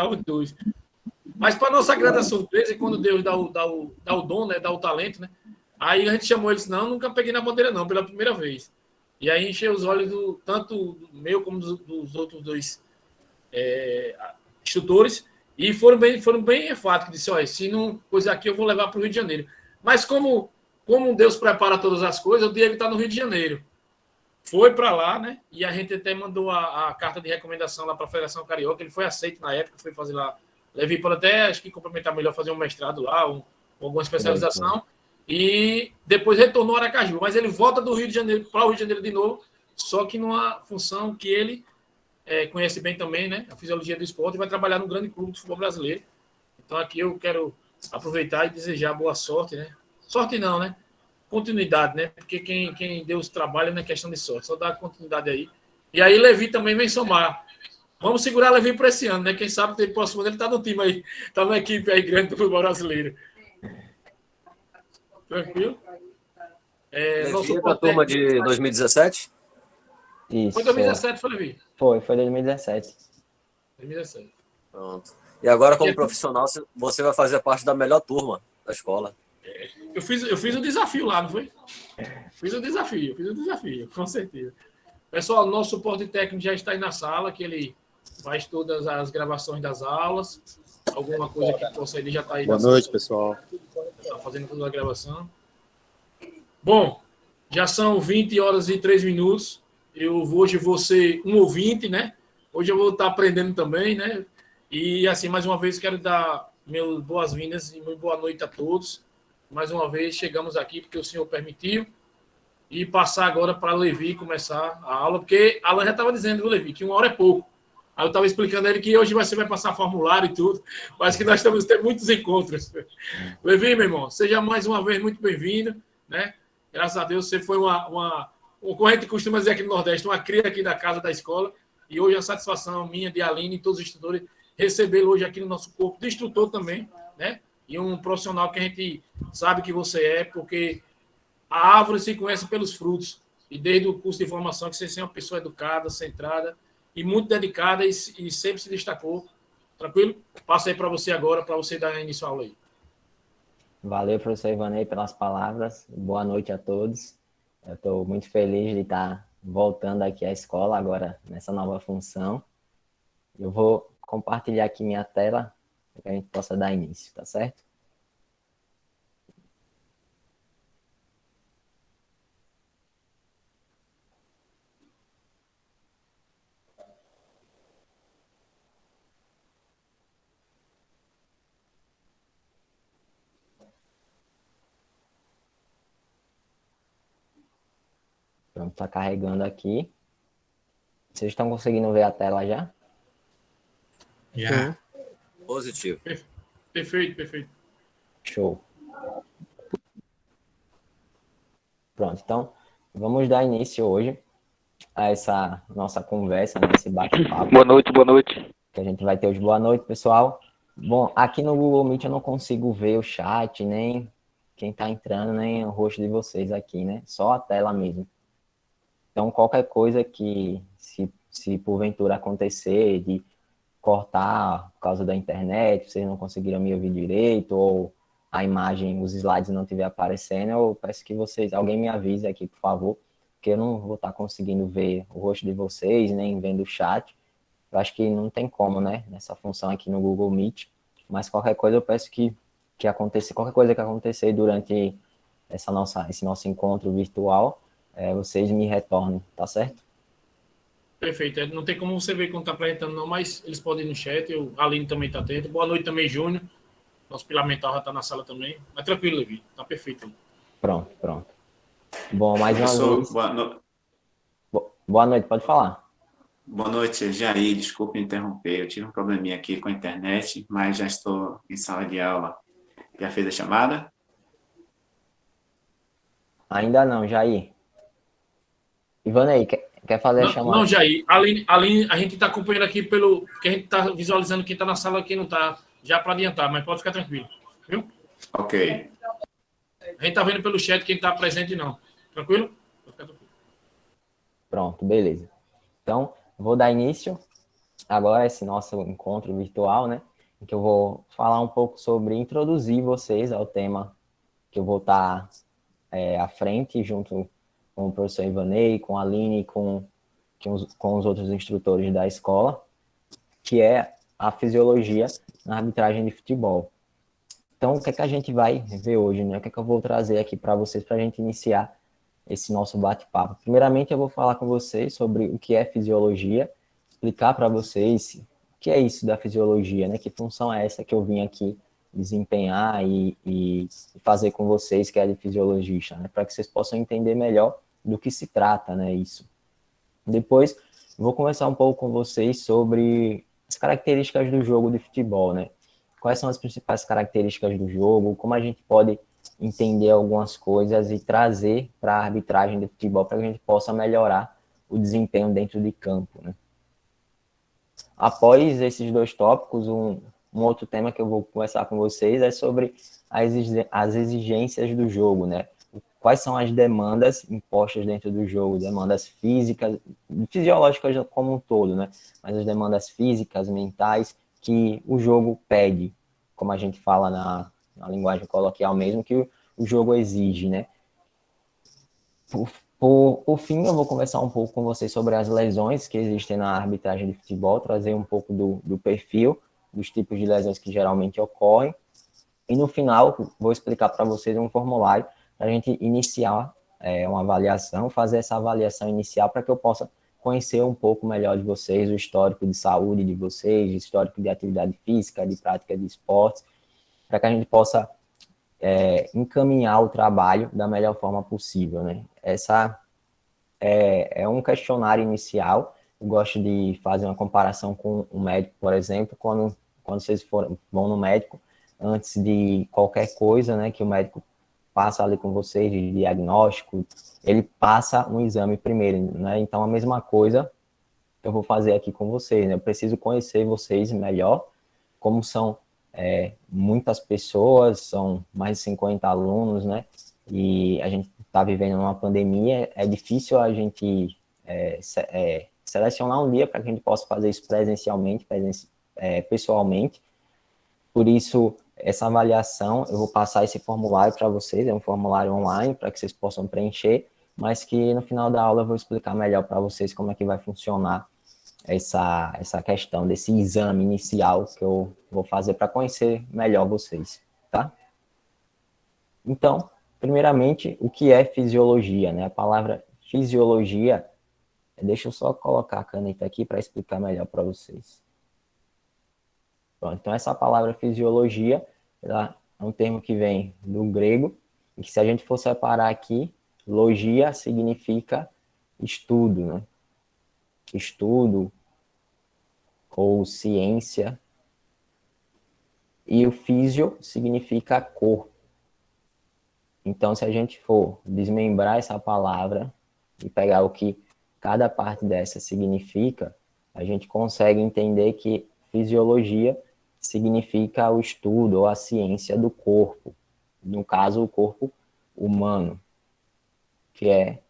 os dois. Mas, para nossa grande surpresa, quando Deus dá o dom, né, dá o talento, né? Aí a gente chamou eles, não, nunca peguei na bandeira, não, pela primeira vez. E aí encheu os olhos tanto do meu como dos outros dois instrutores, e foram bem enfáticos. Disse, olha, se não coisa aqui, eu vou levar para o Rio de Janeiro. Mas como Deus prepara todas as coisas, o Diego está no Rio de Janeiro. Foi para lá, né? E a gente até mandou a carta de recomendação lá para a Federação Carioca. Ele foi aceito na época, foi fazer lá. Levei para até, acho que complementar melhor, fazer um mestrado lá, alguma especialização. E depois retornou a Aracaju. Mas ele volta do Rio de Janeiro para o Rio de Janeiro de novo, só que numa função que ele conhece bem também, né? A fisiologia do esporte, e vai trabalhar no grande clube do futebol brasileiro. Então aqui eu quero aproveitar e desejar boa sorte, né? Sorte não, né? Continuidade, né? Porque quem Deus trabalha não é questão de sorte, só dá continuidade aí. E aí Levi também vem somar. Vamos segurar Levi para esse ano, né? Quem sabe o próximo ano ele está no time aí, está na equipe aí grande do futebol brasileiro. Tranquilo? Levi é da turma de 2017? Isso. Foi 2017, foi, Levi? Foi 2017. 2017. Pronto. E agora, como profissional, você vai fazer parte da melhor turma da escola. Eu fiz o desafio lá, não foi? Fiz o desafio, com certeza. Pessoal, nosso suporte técnico já está aí na sala, que ele faz todas as gravações das aulas. Alguma coisa que possa, ele já está aí. Boa noite, pessoal. Está fazendo toda a gravação. Bom, já são 20 horas e 3 minutos. Hoje vou ser um ouvinte, né? Hoje eu vou estar aprendendo também, né? E, assim, mais uma vez, quero dar meus boas-vindas e muito boa noite a todos. Mais uma vez, chegamos aqui porque o senhor permitiu. E passar agora para Levi começar a aula, porque Alan já estava dizendo, viu, Levi, que 1 hora é pouco. Aí eu estava explicando a ele que hoje você vai passar formulário e tudo, mas que nós estamos tendo muitos encontros. Levi, meu irmão, seja mais uma vez muito bem-vindo, né? Graças a Deus, você foi como a gente costuma dizer aqui no Nordeste, uma cria aqui da casa da escola, e hoje a satisfação minha, de Aline e todos os instrutores, recebê-lo hoje aqui no nosso corpo de instrutor também, né? E um profissional que a gente sabe que você é, porque a árvore se conhece pelos frutos. E desde o curso de formação, que você é uma pessoa educada, centrada e muito dedicada e sempre se destacou. Tranquilo? Passo aí para você agora, para você dar início à aula aí. Valeu, professor Ivanei, pelas palavras. Boa noite a todos. Eu estou muito feliz de estar voltando aqui à escola agora, nessa nova função. Eu vou compartilhar aqui minha tela para que a gente possa dar início, tá certo? Pronto, está carregando aqui. Vocês estão conseguindo ver a tela já? Já. Positivo. Perfeito. Show. Pronto, então vamos dar início hoje a essa nossa conversa, nesse bate-papo. Boa noite. Que a gente vai ter hoje. Boa noite, pessoal. Bom, aqui no Google Meet eu não consigo ver o chat, nem quem está entrando, nem o rosto de vocês aqui, né? Só a tela mesmo. Então, qualquer coisa que, se porventura acontecer de cortar por causa da internet, vocês não conseguiram me ouvir direito, ou a imagem, os slides não estiver aparecendo, eu peço que alguém me avise aqui, por favor, porque eu não vou estar conseguindo ver o rosto de vocês, nem vendo o chat. Eu acho que não tem como, né, nessa função aqui no Google Meet, mas qualquer coisa eu peço que aconteça, qualquer coisa que acontecer durante esse nosso encontro virtual, vocês me retornem, tá certo? Perfeito. Não tem como você ver quando está apresentando, não, mas eles podem ir no chat. A Aline também está atento. Boa noite também, Júnior. Nosso pilar mental já está na sala também. Mas tranquilo, Levi. Está perfeito. Pronto. Bom, mais uma vez. Boa noite, pode falar. Boa noite, Jair. Desculpe interromper. Eu tive um probleminha aqui com a internet, mas já estou em sala de aula. Já fez a chamada? Ainda não, Jair. Ivanei, quer fazer a chamada? Não, Jair. Aline, a gente está acompanhando aqui porque a gente está visualizando quem está na sala e quem não está, já para adiantar, mas pode ficar tranquilo. Viu? Ok. A gente está vendo pelo chat quem está presente e não. Tranquilo? Pode ficar tranquilo. Pronto, beleza. Então, vou dar início agora esse nosso encontro virtual, né? Em que eu vou falar um pouco sobre introduzir vocês ao tema que eu vou estar à frente, junto com o professor Ivanei, com a Aline, com os outros instrutores da escola, que é a fisiologia na arbitragem de futebol. Então, o que é que a gente vai ver hoje, né? O que é que eu vou trazer aqui para vocês para a gente iniciar esse nosso bate-papo? Primeiramente, eu vou falar com vocês sobre o que é fisiologia, explicar para vocês o que é isso da fisiologia, né? Que função é essa que eu vim aqui desempenhar e fazer com vocês, que é de fisiologista, né? Para que vocês possam entender melhor do que se trata, né? Isso. Depois, vou conversar um pouco com vocês sobre as características do jogo de futebol, né? Quais são as principais características do jogo, como a gente pode entender algumas coisas e trazer para a arbitragem de futebol para que a gente possa melhorar o desempenho dentro de campo, né? Após esses dois tópicos, um outro tema que eu vou conversar com vocês é sobre as exigências do jogo, né? Quais são as demandas impostas dentro do jogo, demandas físicas, fisiológicas como um todo, né? Mas as demandas físicas, mentais, que o jogo pede, como a gente fala na linguagem coloquial mesmo, que o jogo exige, né? Por fim, eu vou conversar um pouco com vocês sobre as lesões que existem na arbitragem de futebol, trazer um pouco do perfil, dos tipos de lesões que geralmente ocorrem. E no final, vou explicar para vocês um formulário para a gente iniciar uma avaliação, fazer essa avaliação inicial para que eu possa conhecer um pouco melhor de vocês, o histórico de saúde de vocês, o histórico de atividade física, de prática de esportes, para que a gente possa encaminhar o trabalho da melhor forma possível, né? Essa é um questionário inicial. Eu gosto de fazer uma comparação com um médico, por exemplo, quando vocês vão no médico, antes de qualquer coisa, né, que o médico passa ali com vocês de diagnóstico, ele passa um exame primeiro, né? Então, a mesma coisa eu vou fazer aqui com vocês, né? Eu preciso conhecer vocês melhor, como são muitas pessoas, são mais de 50 alunos, né? E a gente está vivendo uma pandemia, é difícil a gente selecionar um dia para que a gente possa fazer isso presencialmente, pessoalmente. Por isso, essa avaliação, eu vou passar esse formulário para vocês, é um formulário online para que vocês possam preencher, mas que no final da aula eu vou explicar melhor para vocês como é que vai funcionar essa questão desse exame inicial que eu vou fazer para conhecer melhor vocês, tá? Então, primeiramente, o que é fisiologia, né? A palavra fisiologia, deixa eu só colocar a caneta aqui para explicar melhor para vocês. Pronto, então, essa palavra fisiologia, ela é um termo que vem do grego, e que se a gente for separar aqui, logia significa estudo, né? Estudo ou ciência, e o físio significa corpo. Então, se a gente for desmembrar essa palavra e pegar o que cada parte dessa significa, a gente consegue entender que fisiologia significa o estudo ou a ciência do corpo. No caso, o corpo humano, que é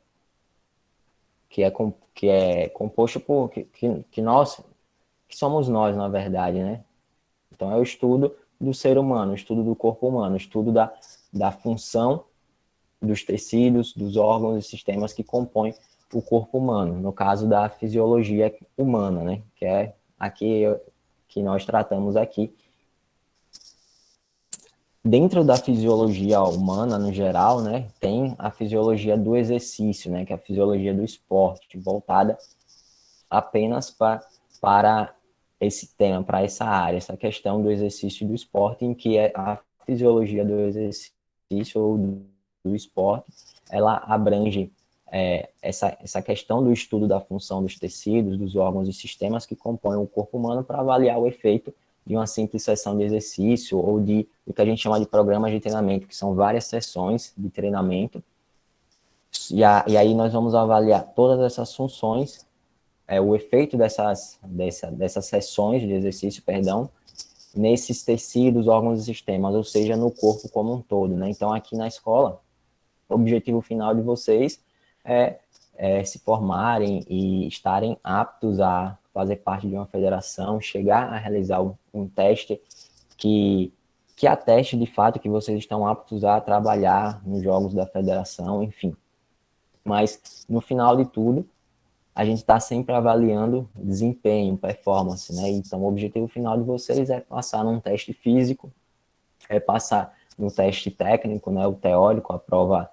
composto por que somos nós, na verdade, né? Então, é o estudo do ser humano, o estudo do corpo humano, o estudo da função dos tecidos, dos órgãos e sistemas que compõem o corpo humano, no caso da fisiologia humana, né? Que é aqui que nós tratamos aqui. Dentro da fisiologia humana, no geral, né, tem a fisiologia do exercício, né, que é a fisiologia do esporte, voltada apenas para esse tema, para essa área, essa questão do exercício e do esporte, em que a fisiologia do exercício ou do esporte, ela abrange essa questão do estudo da função dos tecidos, dos órgãos e sistemas que compõem o corpo humano para avaliar o efeito de uma simples sessão de exercício ou de o que a gente chama de programas de treinamento, que são várias sessões de treinamento. E aí nós vamos avaliar todas essas funções, o efeito dessas sessões de exercício, nesses tecidos, órgãos e sistemas, ou seja, no corpo como um todo, né? Então, aqui na escola, o objetivo final de vocês é se formarem e estarem aptos a fazer parte de uma federação, chegar a realizar um teste que ateste de fato que vocês estão aptos a trabalhar nos jogos da federação, enfim. Mas, no final de tudo, a gente está sempre avaliando desempenho, performance, né? Então, o objetivo final de vocês é passar num teste físico, é passar no teste técnico, né? O teórico, a prova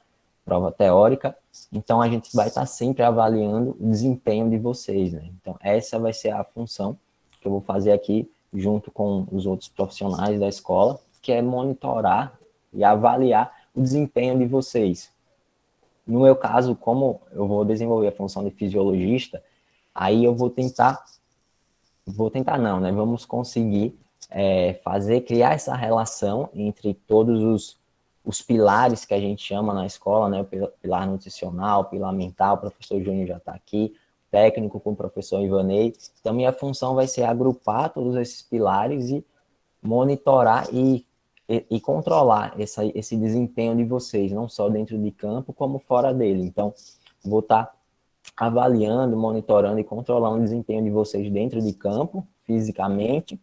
teórica. Então, a gente vai estar sempre avaliando o desempenho de vocês, né? Então, essa vai ser a função que eu vou fazer aqui, junto com os outros profissionais da escola, que é monitorar e avaliar o desempenho de vocês. No meu caso, como eu vou desenvolver a função de fisiologista, aí eu vamos conseguir criar essa relação entre todos os pilares que a gente chama na escola, né? O pilar nutricional, pilar mental, o professor Júnior já está aqui, técnico com o professor Ivanei. Então, minha função vai ser agrupar todos esses pilares e monitorar e controlar esse desempenho de vocês, não só dentro de campo, como fora dele. Então, vou estar avaliando, monitorando e controlando o desempenho de vocês dentro de campo, fisicamente,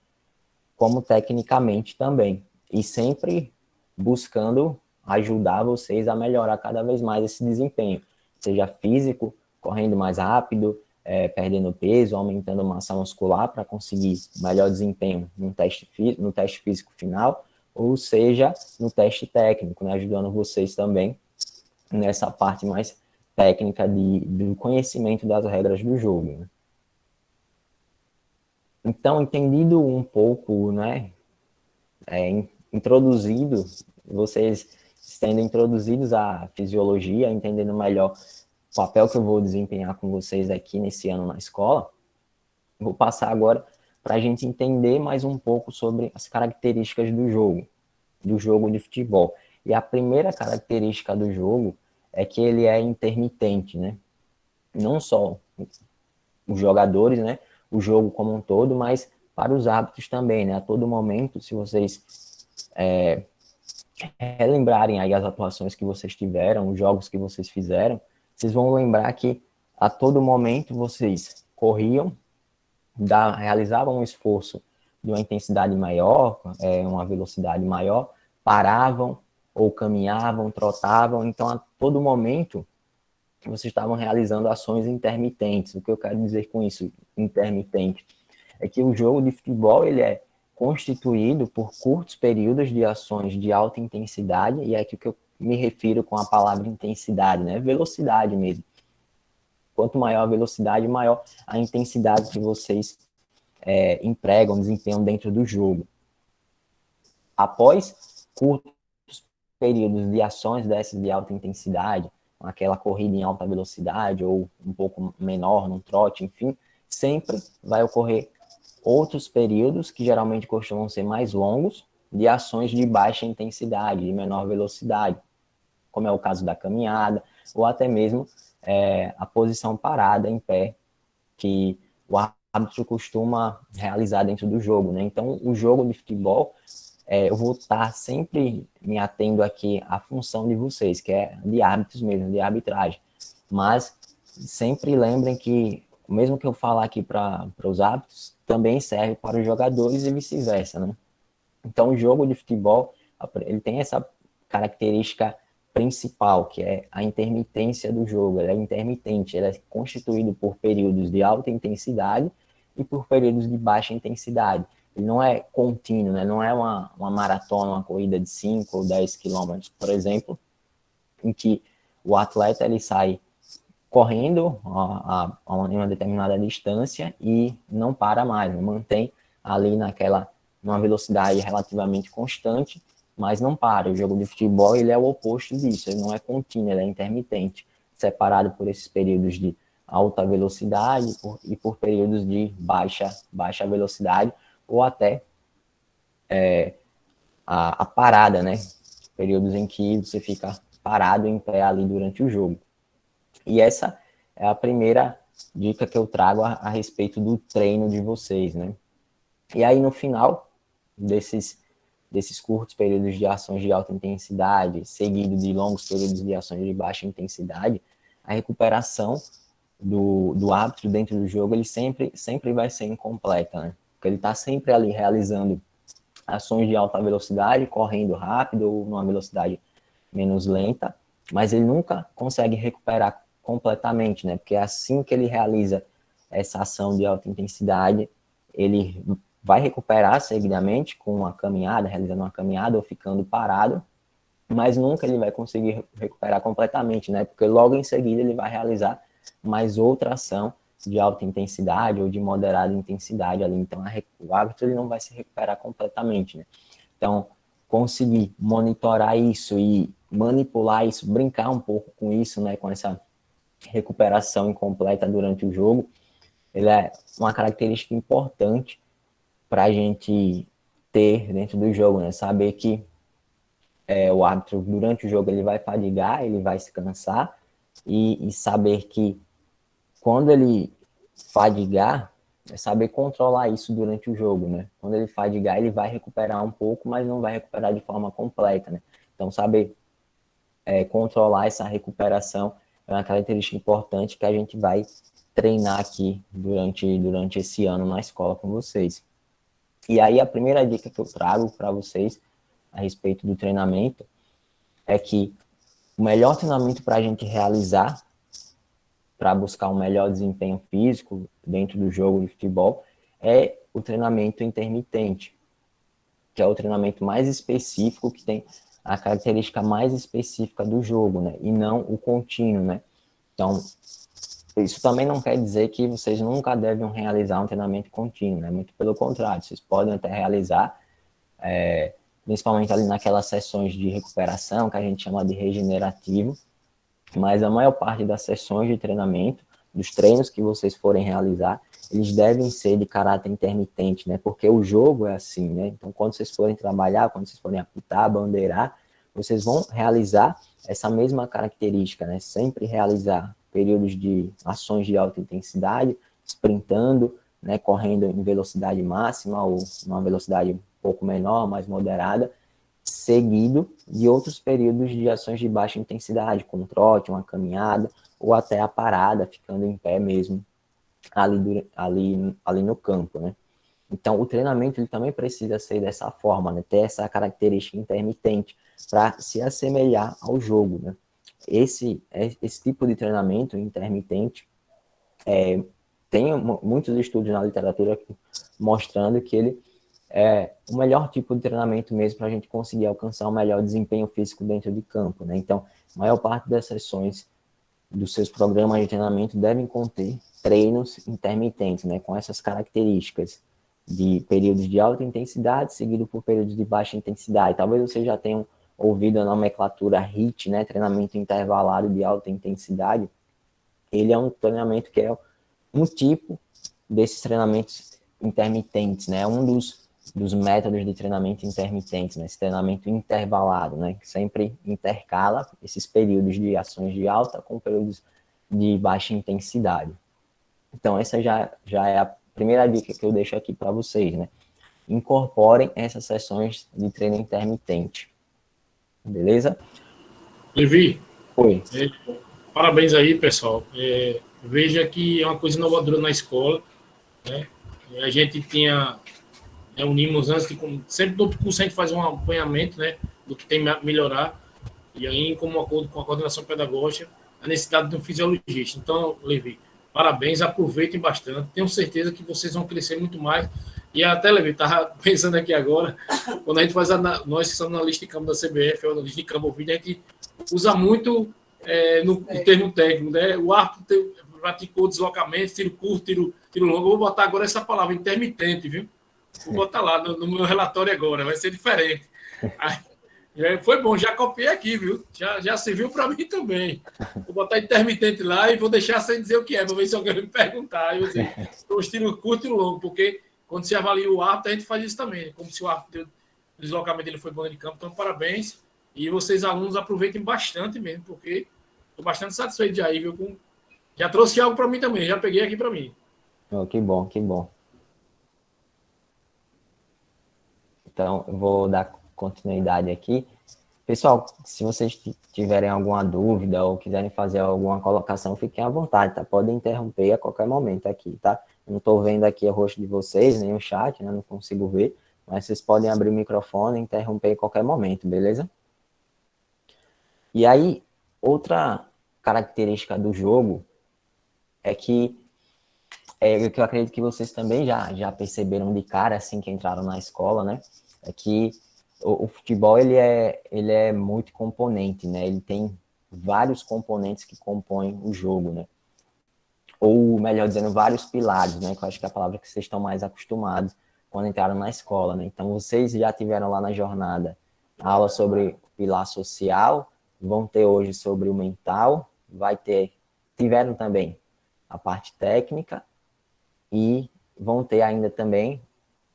como tecnicamente também. E sempre buscando ajudar vocês a melhorar cada vez mais esse desempenho, seja físico, correndo mais rápido, perdendo peso, aumentando massa muscular para conseguir melhor desempenho no teste físico final, ou seja, no teste técnico, né, ajudando vocês também nessa parte mais técnica do conhecimento das regras do jogo. Né? Então, entendido um pouco, né, introduzido, vocês sendo introduzidos à fisiologia, entendendo melhor o papel que eu vou desempenhar com vocês aqui nesse ano na escola, vou passar agora para a gente entender mais um pouco sobre as características do jogo de futebol. E a primeira característica do jogo é que ele é intermitente, né? Não só os jogadores, né? O jogo como um todo, mas para os árbitros também, né? A todo momento, se vocês relembrarem aí as atuações que vocês tiveram, os jogos que vocês fizeram, vocês vão lembrar que a todo momento vocês corriam, realizavam um esforço de uma intensidade maior, uma velocidade maior, paravam ou caminhavam, trotavam. Então, a todo momento, vocês estavam realizando ações intermitentes. O que eu quero dizer com isso, intermitente? É que o jogo de futebol ele é constituído por curtos períodos de ações de alta intensidade, e é aqui que eu me refiro com a palavra intensidade, né? Velocidade mesmo. Quanto maior a velocidade, maior a intensidade que vocês empregam, desempenham dentro do jogo. Após curtos períodos de ações dessas de alta intensidade, aquela corrida em alta velocidade ou um pouco menor, num trote, enfim, sempre vai ocorrer outros períodos, que geralmente costumam ser mais longos, de ações de baixa intensidade, de menor velocidade, como é o caso da caminhada, ou até mesmo a posição parada em pé, que o árbitro costuma realizar dentro do jogo, né? Então, o jogo de futebol, eu vou estar sempre me atendo aqui à função de vocês, que é de árbitros mesmo, de arbitragem. Mas sempre lembrem que, mesmo que eu falar aqui para os árbitros, também serve para os jogadores e vice-versa, né? Então, o jogo de futebol, ele tem essa característica principal, que é a intermitência do jogo. Ele é intermitente, ele é constituído por períodos de alta intensidade e por períodos de baixa intensidade. Ele não é contínuo, né? Não é uma maratona, uma corrida de 5 ou 10 quilômetros, por exemplo, em que o atleta ele sai correndo a uma determinada distância e não para mais, né? Mantém ali numa velocidade relativamente constante, mas não para. O jogo de futebol ele é o oposto disso, ele não é contínuo, ele é intermitente, separado por esses períodos de alta velocidade e por períodos de baixa velocidade, ou até a parada, né? Períodos em que você fica parado em pé ali durante o jogo. E essa é a primeira dica que eu trago a respeito do treino de vocês, né? E aí, no final desses curtos períodos de ações de alta intensidade, seguido de longos períodos de ações de baixa intensidade, a recuperação do árbitro dentro do jogo, ele sempre vai ser incompleta, né? Porque ele está sempre ali realizando ações de alta velocidade, correndo rápido ou numa velocidade menos lenta, mas ele nunca consegue recuperar completamente, né? Porque assim que ele realiza essa ação de alta intensidade, ele vai recuperar seguidamente com uma caminhada, realizando uma caminhada ou ficando parado, mas nunca ele vai conseguir recuperar completamente, né? Porque logo em seguida ele vai realizar mais outra ação de alta intensidade ou de moderada intensidade ali. Então, o árbitro ele não vai se recuperar completamente, né? Então, conseguir monitorar isso e manipular isso, brincar um pouco com isso, né? Com essa recuperação incompleta durante o jogo, ele é uma característica importante para a gente ter dentro do jogo, né? Saber que o árbitro, durante o jogo, ele vai fadigar, ele vai se cansar, e saber que quando ele fadigar, é saber controlar isso durante o jogo, né? Quando ele fadigar, ele vai recuperar um pouco, mas não vai recuperar de forma completa, né? Então, saber controlar essa recuperação é uma característica importante que a gente vai treinar aqui durante esse ano na escola com vocês. E aí, a primeira dica que eu trago para vocês a respeito do treinamento é que o melhor treinamento para a gente realizar, para buscar um melhor desempenho físico dentro do jogo de futebol, é o treinamento intermitente, que é o treinamento mais específico, que tem a característica mais específica do jogo, né? E não o contínuo, né? Então, isso também não quer dizer que vocês nunca devem realizar um treinamento contínuo, né? Muito pelo contrário, vocês podem até realizar, principalmente ali naquelas sessões de recuperação, que a gente chama de regenerativo, mas a maior parte das sessões de treinamento, dos treinos que vocês forem realizar, eles devem ser de caráter intermitente, né? Porque o jogo é assim, né? Então, quando vocês forem trabalhar, quando vocês forem apitar, bandeirar, vocês vão realizar essa mesma característica, né? Sempre realizar períodos de ações de alta intensidade, sprintando, né? Correndo em velocidade máxima ou uma velocidade um pouco menor, mais moderada, seguido de outros períodos de ações de baixa intensidade, como trote, uma caminhada, ou até a parada, ficando em pé mesmo, ali no campo, né? Então, o treinamento ele também precisa ser dessa forma, né? Ter essa característica intermitente para se assemelhar ao jogo, né? Esse tipo de treinamento intermitente tem muitos estudos na literatura mostrando que ele é o melhor tipo de treinamento mesmo para a gente conseguir alcançar um melhor desempenho físico dentro de campo, né? Então, a maior parte das sessões dos seus programas de treinamento devem conter treinos intermitentes, né? Com essas características de períodos de alta intensidade seguido por períodos de baixa intensidade. Talvez vocês já tenham ouvido a nomenclatura HIIT, né? Treinamento intervalado de alta intensidade. Ele é um treinamento que é um tipo desses treinamentos intermitentes, né? Um dos métodos de treinamento intermitentes, né? Esse treinamento intervalado, né? Que sempre intercala esses períodos de ações de alta com períodos de baixa intensidade. Então, essa já é a primeira dica que eu deixo aqui para vocês, né? Incorporem essas sessões de treino intermitente. Beleza? Levi, Oi. parabéns aí, pessoal. Veja que é uma coisa inovadora na escola, né? A gente unimos antes, sempre todo curso a gente faz um acompanhamento, né, do que tem a melhorar, e aí, como acordo com a coordenação pedagógica, a necessidade de um fisiologista. Então, Levi, parabéns, aproveitem bastante, tenho certeza que vocês vão crescer muito mais. E até, Levi, estava pensando aqui agora, quando a gente faz, nós que somos analista de campo da CBF, ou analista de campo ouvido, a gente usa muito no termo técnico, né? O árbitro praticou deslocamento, tiro curto, tiro longo. Eu vou botar agora essa palavra, intermitente, viu? Vou botar lá no meu relatório agora, vai ser diferente. Aí, foi bom, já copiei aqui, viu? Já serviu para mim também. Vou botar intermitente lá e vou deixar sem dizer o que é, para ver se alguém me perguntar. Eu sei, os tiros curto e longo, porque quando se avalia o árbitro, a gente faz isso também, como se o árbitro, o deslocamento dele foi bom de campo. Então, parabéns. E vocês, alunos, aproveitem bastante mesmo, porque estou bastante satisfeito de aí, viu? Já trouxe algo para mim também, já peguei aqui para mim. Oh, que bom, que bom. Então, eu vou dar continuidade aqui. Pessoal, se vocês tiverem alguma dúvida ou quiserem fazer alguma colocação, fiquem à vontade, tá? Podem interromper a qualquer momento aqui, tá? Eu não estou vendo aqui o rosto de vocês, nem o chat, né? Não consigo ver, mas vocês podem abrir o microfone e interromper em qualquer momento, beleza? E aí, outra característica do jogo é que eu acredito que vocês também já perceberam de cara, assim que entraram na escola, né? É que o futebol, ele é multicomponente, né? Ele tem vários componentes que compõem o jogo, né? Ou, melhor dizendo, vários pilares, né? Que eu acho que é a palavra que vocês estão mais acostumados quando entraram na escola, né? Então, vocês já tiveram lá na jornada aula sobre o pilar social, vão ter hoje sobre o mental, tiveram também a parte técnica e vão ter ainda também,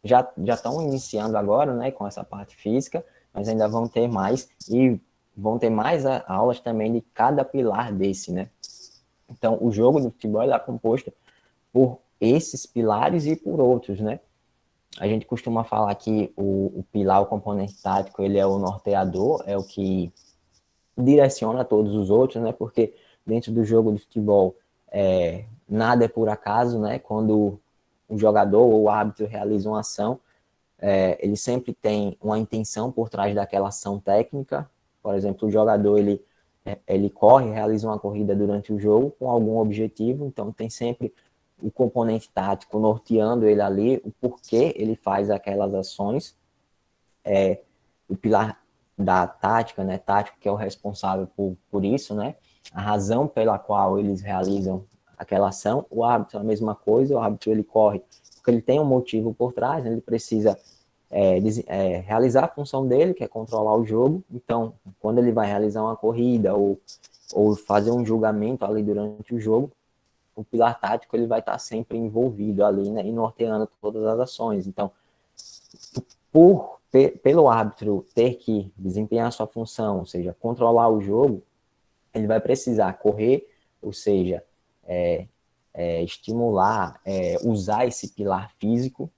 já estão iniciando agora, né, com essa parte física, mas ainda vão ter mais, e vão ter mais aulas também de cada pilar desse, né. Então, o jogo do futebol é composto por esses pilares e por outros, né. A gente costuma falar que o pilar, o componente tático, ele é o norteador, é o que direciona todos os outros, né, porque dentro do jogo de futebol, nada é por acaso, né, quando o jogador ou o árbitro realiza uma ação, ele sempre tem uma intenção por trás daquela ação técnica. Por exemplo, o jogador ele corre, realiza uma corrida durante o jogo com algum objetivo, então tem sempre o componente tático norteando ele ali, o porquê ele faz aquelas ações, o pilar da tática, né, tático que é o responsável por isso, né, a razão pela qual eles realizam aquela ação. O árbitro é a mesma coisa, o árbitro ele corre porque ele tem um motivo por trás, né, ele precisa realizar a função dele, que é controlar o jogo. Então, quando ele vai realizar uma corrida ou fazer um julgamento ali durante o jogo, o pilar tático ele vai estar sempre envolvido ali, né, e norteando todas as ações. Então, pelo árbitro ter que desempenhar sua função, ou seja, controlar o jogo, ele vai precisar correr, ou seja, estimular, usar esse pilar físico,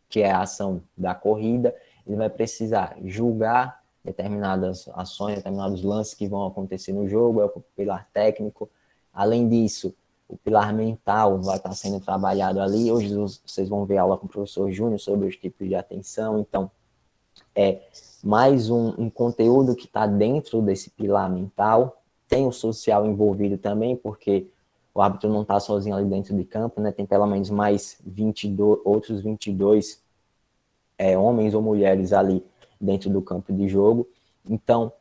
que é a ação da corrida. Ele vai precisar julgar determinadas ações, determinados lances que vão acontecer no jogo, é o pilar técnico. Além disso, o pilar mental vai estar sendo trabalhado ali. Hoje vocês vão ver aula com o professor Júnior sobre os tipos de atenção. Então, é mais um conteúdo que está dentro desse pilar mental. Tem o social envolvido também, porque o árbitro não está sozinho ali dentro de campo, né? Tem pelo menos mais 22, outros 22 homens ou mulheres ali dentro do campo de jogo. Então,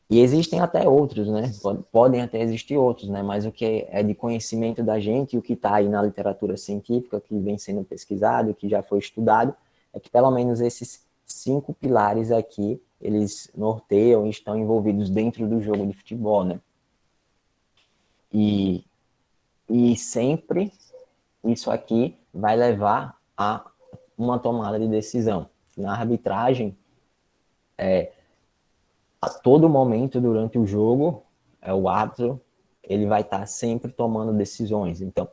e existem até outros, né? Podem até existir outros, né? Mas o que é de conhecimento da gente, o que está aí na literatura científica, que vem sendo pesquisado, que já foi estudado, é que pelo menos esses 5 pilares aqui, eles norteiam e estão envolvidos dentro do jogo de futebol, né? E sempre isso aqui vai levar a uma tomada de decisão. Na arbitragem, a todo momento durante o jogo, o árbitro ele vai estar sempre tomando decisões. Então,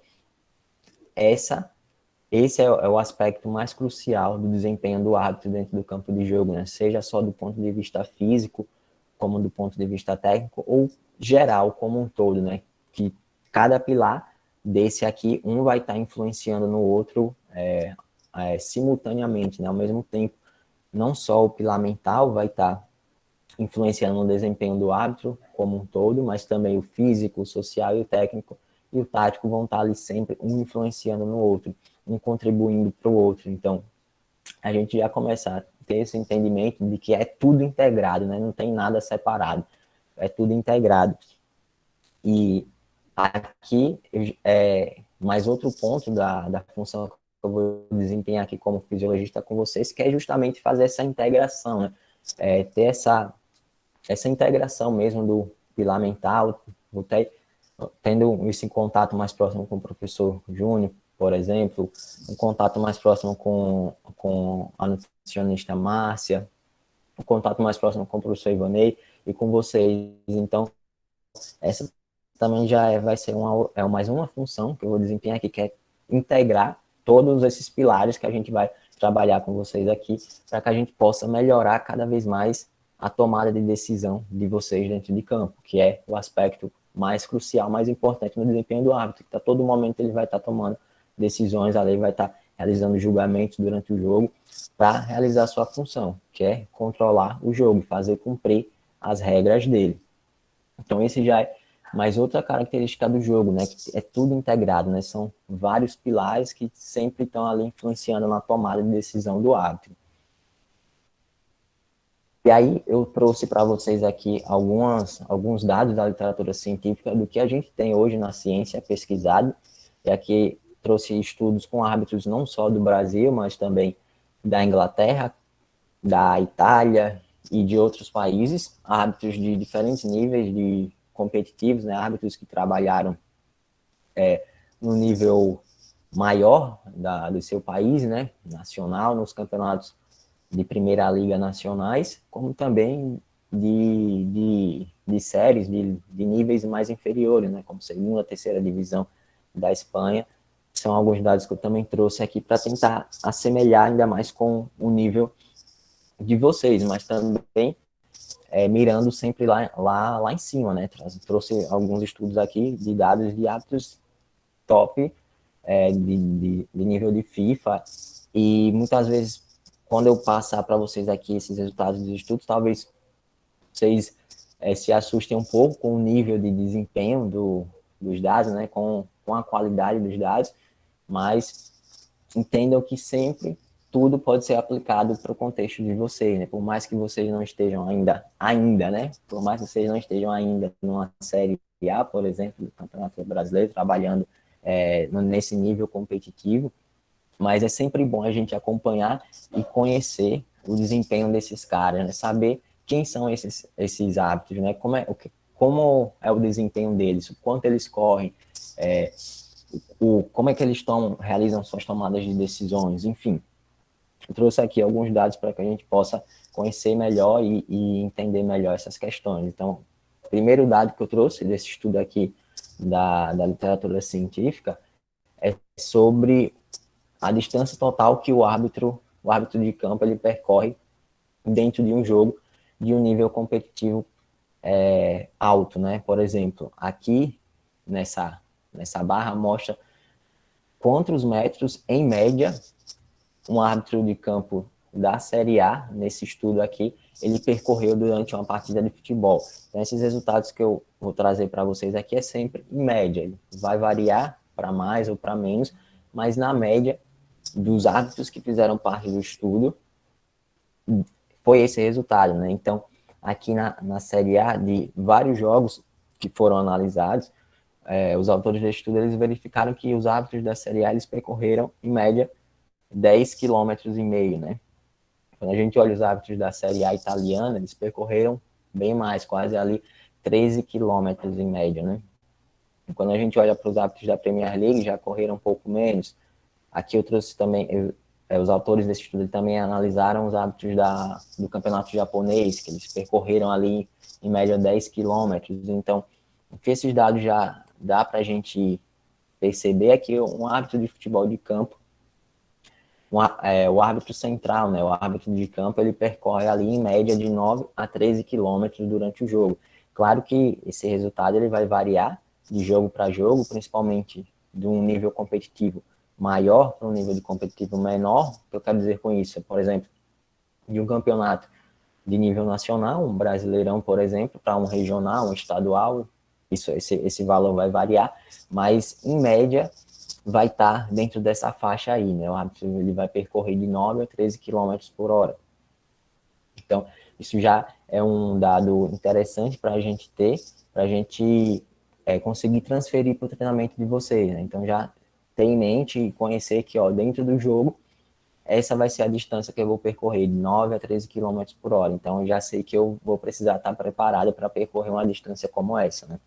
esse é o aspecto mais crucial do desempenho do árbitro dentro do campo de jogo, né? Seja só do ponto de vista físico, como do ponto de vista técnico, ou geral como um todo, né? Que cada pilar desse aqui, um vai estar influenciando no outro simultaneamente, né? Ao mesmo tempo, não só o pilar mental vai estar influenciando no desempenho do árbitro como um todo, mas também o físico, o social e o técnico e o tático vão estar ali sempre um influenciando no outro, um contribuindo para o outro. Então, a gente já começa a ter esse entendimento de que é tudo integrado, né? Não tem nada separado, é tudo integrado. E aqui, mais outro ponto da função que eu vou desempenhar aqui como fisiologista com vocês, que é justamente fazer essa integração, né? Ter essa integração mesmo do pilar mental, tendo esse contato mais próximo com o professor Júnior, por exemplo, um contato mais próximo com a nutricionista Márcia, um contato mais próximo com o professor Ivanei e com vocês. Então, essa também já vai ser mais uma função que eu vou desempenhar aqui, que é integrar todos esses pilares que a gente vai trabalhar com vocês aqui, para que a gente possa melhorar cada vez mais a tomada de decisão de vocês dentro de campo, que é o aspecto mais crucial, mais importante no desempenho do árbitro, que a todo momento ele vai estar tomando decisões, ali vai estar realizando julgamentos durante o jogo para realizar sua função, que é controlar o jogo, fazer cumprir as regras dele. Então esse já é mais outra característica do jogo, né? Que é tudo integrado, né? São vários pilares que sempre estão ali influenciando na tomada de decisão do árbitro. E aí eu trouxe para vocês aqui alguns dados da literatura científica do que a gente tem hoje na ciência pesquisado. E aqui trouxe estudos com árbitros não só do Brasil, mas também da Inglaterra, da Itália e de outros países, árbitros de diferentes níveis de competitivos, né? Árbitros que trabalharam no nível maior do seu país, né? Nacional, nos campeonatos de primeira liga nacionais, como também de séries de níveis mais inferiores, né, como segunda, terceira divisão da Espanha. São alguns dados que eu também trouxe aqui para tentar assemelhar ainda mais com o nível de vocês, mas também mirando sempre lá em cima, né? Trouxe alguns estudos aqui de dados de árbitros top de nível de FIFA, e muitas vezes quando eu passar para vocês aqui esses resultados dos estudos, talvez vocês se assustem um pouco com o nível de desempenho dos dados, né, com a qualidade dos dados, mas entendam que sempre tudo pode ser aplicado para o contexto de vocês, né? Por mais que vocês não estejam ainda, né? Por mais que vocês não estejam ainda numa Série A, por exemplo, do Campeonato Brasileiro, trabalhando nesse nível competitivo, mas é sempre bom a gente acompanhar e conhecer o desempenho desses caras, né? Saber quem são esses árbitros, né? Como é o desempenho deles, o quanto eles correm, como é que eles realizam suas tomadas de decisões, enfim. Eu trouxe aqui alguns dados para que a gente possa conhecer melhor e entender melhor essas questões. Então, o primeiro dado que eu trouxe desse estudo aqui da literatura científica é sobre a distância total que o árbitro de campo ele percorre dentro de um jogo de um nível competitivo alto, né? Por exemplo, aqui nessa barra mostra quantos metros, em média, um árbitro de campo da Série A, nesse estudo aqui, ele percorreu durante uma partida de futebol. Então, esses resultados que eu vou trazer para vocês aqui é sempre em média. Ele vai variar para mais ou para menos, mas na média dos árbitros que fizeram parte do estudo, foi esse resultado, né? Então, aqui na Série A, de vários jogos que foram analisados, os autores do estudo, eles verificaram que os árbitros da Série A, eles percorreram, em média, 10,5 km, né? Quando a gente olha os árbitros da Série A italiana, eles percorreram bem mais, quase ali 13 km em média, né? E quando a gente olha para os árbitros da Premier League, já correram um pouco menos. Aqui eu trouxe também, os autores desse estudo também analisaram os árbitros do campeonato japonês, que eles percorreram ali em média 10 km. Então, o que esses dados já dá para a gente perceber é que um árbitro de futebol de campo, o árbitro central, né, o árbitro de campo, ele percorre ali em média de 9 a 13 quilômetros durante o jogo. Claro que esse resultado ele vai variar de jogo para jogo, principalmente de um nível competitivo maior para um nível de competitivo menor. O que eu quero dizer com isso? Por exemplo, de um campeonato de nível nacional, um brasileirão, por exemplo, para um regional, um estadual, esse valor vai variar, mas em média vai estar dentro dessa faixa aí, né? O árbitro ele vai percorrer de 9 a 13 km por hora. Então, isso já é um dado interessante para a gente ter, para a gente conseguir transferir para o treinamento de vocês, né? Então, já ter em mente e conhecer que, dentro do jogo, essa vai ser a distância que eu vou percorrer, de 9 a 13 km por hora. Então, eu já sei que eu vou precisar estar preparado para percorrer uma distância como essa, né?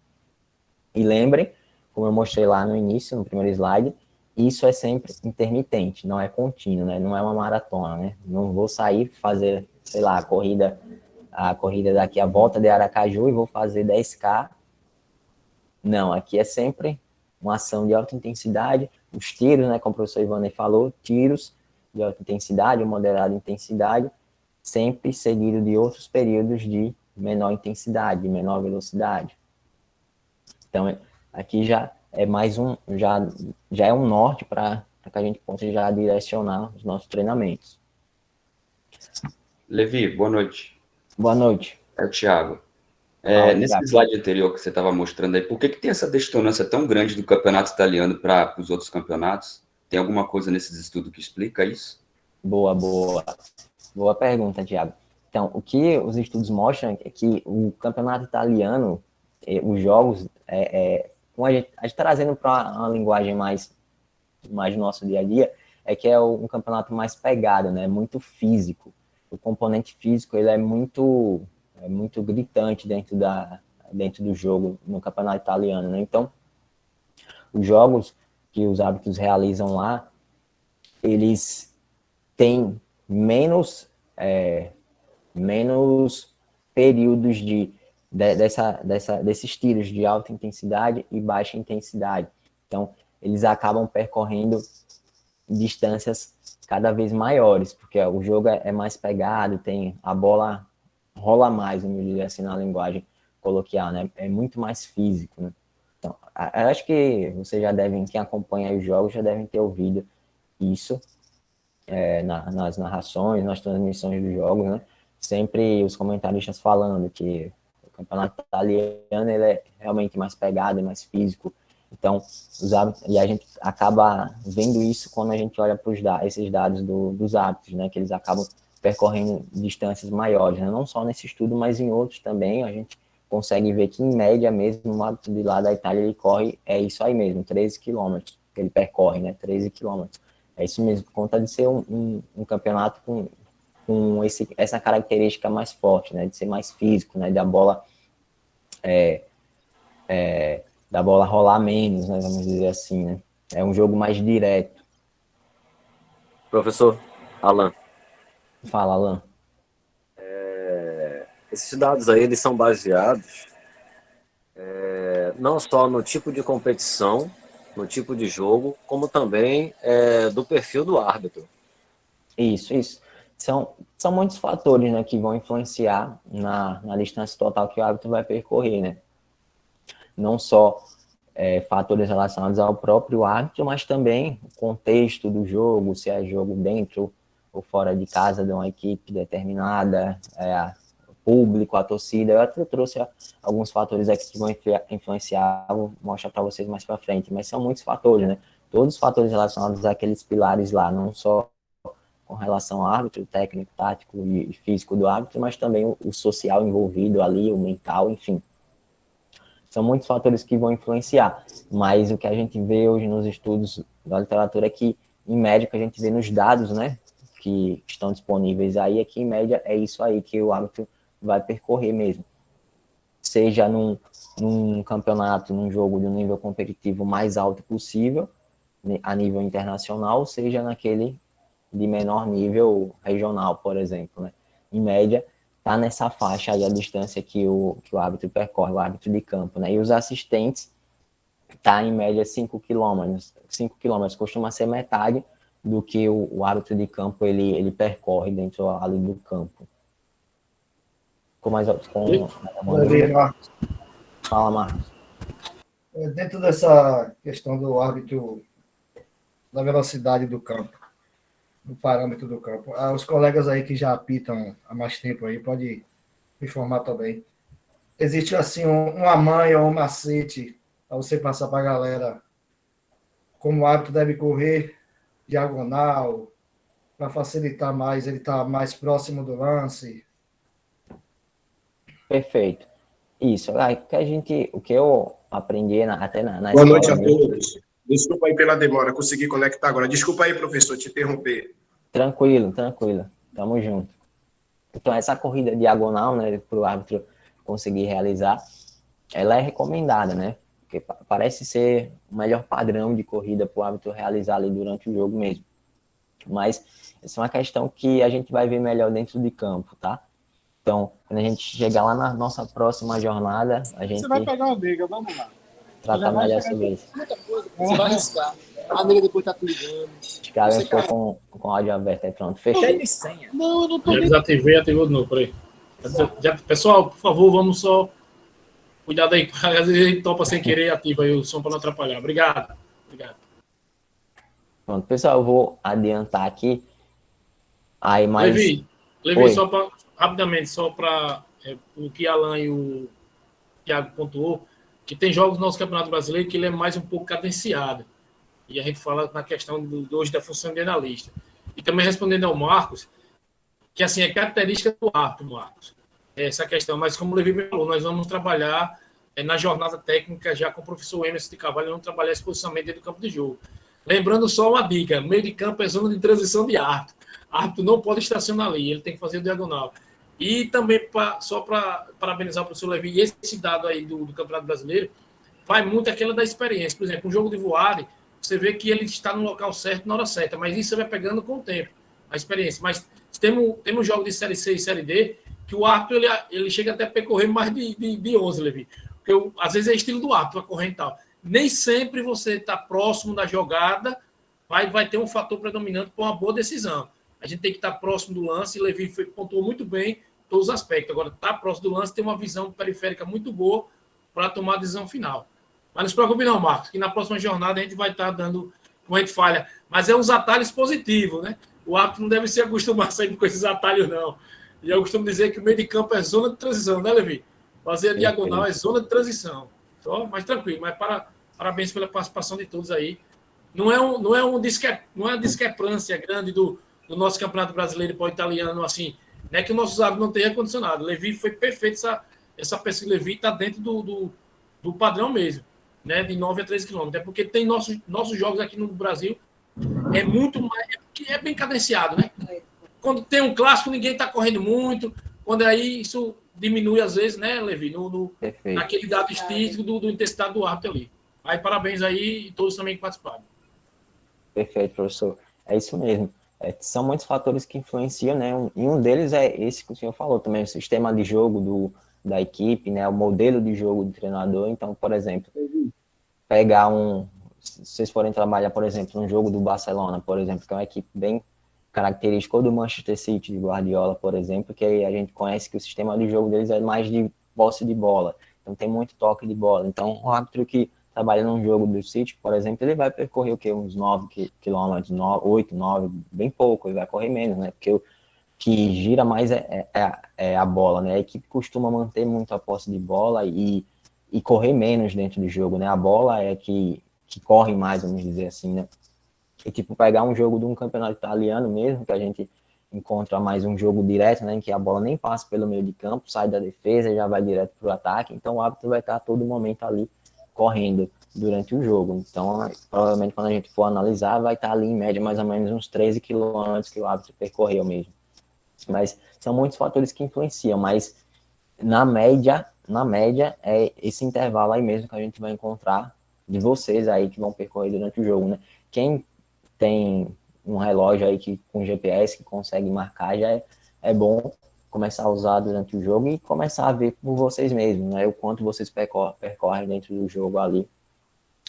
E lembrem, como eu mostrei lá no início, no primeiro slide, isso é sempre intermitente, não é contínuo, né? Não é uma maratona, né? Não vou sair fazer, sei lá, a corrida daqui, a volta de Aracaju, e vou fazer 10K. Não, aqui é sempre uma ação de alta intensidade, os tiros, né, como o professor Ivane falou, tiros de alta intensidade, moderada intensidade, sempre seguido de outros períodos de menor intensidade, menor velocidade. Então, aqui já é mais já é um norte para que a gente possa já direcionar os nossos treinamentos. Levi, boa noite. Boa noite. É o Thiago. Nesse Thiago. slide anterior que você estava mostrando aí, por que tem essa distância tão grande do campeonato italiano para os outros campeonatos? Tem alguma coisa nesses estudos que explica isso? Boa pergunta, Thiago. Então, o que os estudos mostram é que o campeonato italiano, os jogos, a gente trazendo para uma linguagem mais do nosso dia a dia, é que é um campeonato mais pegado, né? Muito físico. O componente físico ele é muito gritante dentro do jogo no campeonato italiano, né? Então, os jogos que os árbitros realizam lá, eles têm menos períodos desses tiros de alta intensidade e baixa intensidade. Então, eles acabam percorrendo distâncias cada vez maiores, porque o jogo é mais pegado, a bola rola mais, vamos dizer assim, na linguagem coloquial, né? É muito mais físico, né? Então, eu acho que vocês quem acompanha os jogos já devem ter ouvido isso nas narrações, nas transmissões dos jogos, né? Sempre os comentaristas falando que o campeonato italiano ele é realmente mais pegado, mais físico. Então, e a gente acaba vendo isso quando a gente olha para esses dados dos árbitros, né? Que eles acabam percorrendo distâncias maiores, né? Não só nesse estudo, mas em outros também, a gente consegue ver que, em média mesmo, o árbitro de lá da Itália, ele corre, isso aí mesmo, 13 quilômetros, que ele percorre, né? 13 quilômetros. É isso mesmo, por conta de ser um campeonato com essa característica mais forte, né? De ser mais físico, né? Da bola rolar menos, né? Vamos dizer assim, né? É um jogo mais direto. Professor Alan. Fala, Alan. Esses dados aí, eles são baseados não só no tipo de competição, no tipo de jogo, como também do perfil do árbitro. Isso. São muitos fatores, né, que vão influenciar na distância total que o árbitro vai percorrer, né? Não só fatores relacionados ao próprio árbitro, mas também o contexto do jogo, se é jogo dentro ou fora de casa de uma equipe determinada, o público, a torcida. Eu até trouxe alguns fatores aqui que vão influenciar, vou mostrar para vocês mais para frente, mas são muitos fatores, né? Todos os fatores relacionados àqueles pilares lá, não só com relação ao árbitro, técnico, tático e físico do árbitro, mas também o social envolvido ali, o mental, enfim. São muitos fatores que vão influenciar, mas o que a gente vê hoje nos estudos da literatura é que, em média, que a gente vê nos dados, né, que estão disponíveis aí, é que, em média, é isso aí que o árbitro vai percorrer mesmo. Seja num campeonato, num jogo de um nível competitivo mais alto possível, a nível internacional, seja naquele de menor nível regional, por exemplo, né? Em média, está nessa faixa aí a distância que o árbitro percorre, o árbitro de campo, né? E os assistentes está em média 5 quilômetros. 5 quilômetros costuma ser metade do que o árbitro de campo ele percorre dentro ali do campo. Marcos. Fala, Marcos. Dentro dessa questão do árbitro, da velocidade do campo, do parâmetro do campo, os colegas aí que já apitam há mais tempo aí, pode me informar também. Existe assim uma manha ou um macete para você passar para a galera como o árbitro deve correr diagonal, para facilitar mais, ele está mais próximo do lance? Perfeito. Isso. O que eu aprendi até na Boa escola noite a mesmo. todos. Desculpa aí pela demora, consegui conectar agora. Desculpa aí, professor, te interromper. Tranquilo. Tamo junto. Então, essa corrida diagonal, né, para o árbitro conseguir realizar, ela é recomendada, né? Porque parece ser o melhor padrão de corrida para o árbitro realizar ali durante o jogo mesmo. Mas essa é uma questão que a gente vai ver melhor dentro de campo, tá? Então, quando a gente chegar lá na nossa próxima jornada, a gente... Você vai pegar uma briga, vamos lá. tratar melhor sobre isso. Muita coisa, você vai arriscar. A nega depois tá te ligando. Os caras ficou com o áudio aberto aí, pronto, fechou. Pede senha. Não, eu não tô Já desativei, ativou de novo, peraí. Pessoal, por favor, vamos só... Cuidado aí, às vezes a gente topa sem querer e ativa aí o som para não atrapalhar. Obrigado. Pronto, pessoal, eu vou adiantar aqui. Aí, mas... Levi, só para rapidamente, só para o que Alan e o Thiago pontuou, que tem jogos no nosso Campeonato Brasileiro que ele é mais um pouco cadenciado. E a gente fala na questão hoje da função de analista. E também respondendo ao Marcos, que assim é característica do árbitro, Marcos, essa questão. Mas como o Levi me falou, nós vamos trabalhar na jornada técnica já com o professor Emerson de Carvalho, vamos trabalhar esse posicionamento dentro do campo de jogo. Lembrando só uma dica, meio de campo é zona de transição de árbitro. Árbitro não pode estacionar ali, ele tem que fazer o diagonal. E também, só para parabenizar o professor Levi, esse dado aí do Campeonato Brasileiro, vai muito aquela da experiência. Por exemplo, um jogo de voada, você vê que ele está no local certo, na hora certa, mas isso você vai pegando com o tempo, a experiência. Mas temos jogos de Série C e Série D que o árbitro ele chega até a percorrer mais de 11, Levi. Porque às vezes é estilo do árbitro, a corrente e tal. Nem sempre você está próximo da jogada, vai ter um fator predominante para uma boa decisão. A gente tem que estar próximo do lance, e Levi pontuou muito bem todos os aspectos. Agora, estar próximo do lance tem uma visão periférica muito boa para tomar a decisão final. Mas não se preocupe não, Marcos, que na próxima jornada a gente vai estar dando, como a gente falha, mas é uns atalhos positivos, né? O árbitro não deve se acostumar sempre com esses atalhos, não. E eu costumo dizer que o meio de campo é zona de transição, né, Levi? Fazer a diagonal é zona de transição. Só, mas tranquilo, mas parabéns pela participação de todos aí. Não é uma discrepância grande do nosso Campeonato Brasileiro para o italiano, assim, não é que o nosso árbitro não tenha ar-condicionado. Levi foi perfeito, essa pesquisa Levi está dentro do padrão mesmo, né, de 9 a 13 quilômetros. É porque tem nossos jogos aqui no Brasil, é muito mais, é bem cadenciado, né? Quando tem um clássico, ninguém está correndo muito, quando aí isso diminui às vezes, né, Levi, naquele dado estístico do intensidade do árbitro ali. Aí, parabéns aí e todos também que participaram. Perfeito, professor. É isso mesmo. São muitos fatores que influenciam, né? E um deles é esse que o senhor falou também, o sistema de jogo da equipe, né? O modelo de jogo do treinador. Então, por exemplo, pegar se vocês forem trabalhar, por exemplo, um jogo do Barcelona, por exemplo, que é uma equipe bem característica, ou do Manchester City, de Guardiola, por exemplo, que a gente conhece que o sistema de jogo deles é mais de posse de bola. Então, tem muito toque de bola. Então, o árbitro que trabalha num jogo do City, por exemplo, ele vai percorrer o quê? Uns 9 quilômetros, 8, 9, bem pouco, ele vai correr menos, né? Porque o que gira mais é a bola, né? A equipe costuma manter muito a posse de bola e correr menos dentro do jogo, né? A bola é que corre mais, vamos dizer assim, né? E, tipo, pegar um jogo de um campeonato italiano mesmo, que a gente encontra mais um jogo direto, né? Em que a bola nem passa pelo meio de campo, sai da defesa e já vai direto para o ataque, então o árbitro vai estar a todo momento ali correndo durante o jogo. Então, provavelmente, quando a gente for analisar, vai estar ali em média mais ou menos uns 13 quilômetros que o árbitro percorreu mesmo. Mas são muitos fatores que influenciam, mas na média é esse intervalo aí mesmo que a gente vai encontrar de vocês aí que vão percorrer durante o jogo, né? Quem tem um relógio aí com GPS que consegue marcar, já é bom começar a usar durante o jogo e começar a ver por vocês mesmos, né? O quanto vocês percorrem dentro do jogo ali.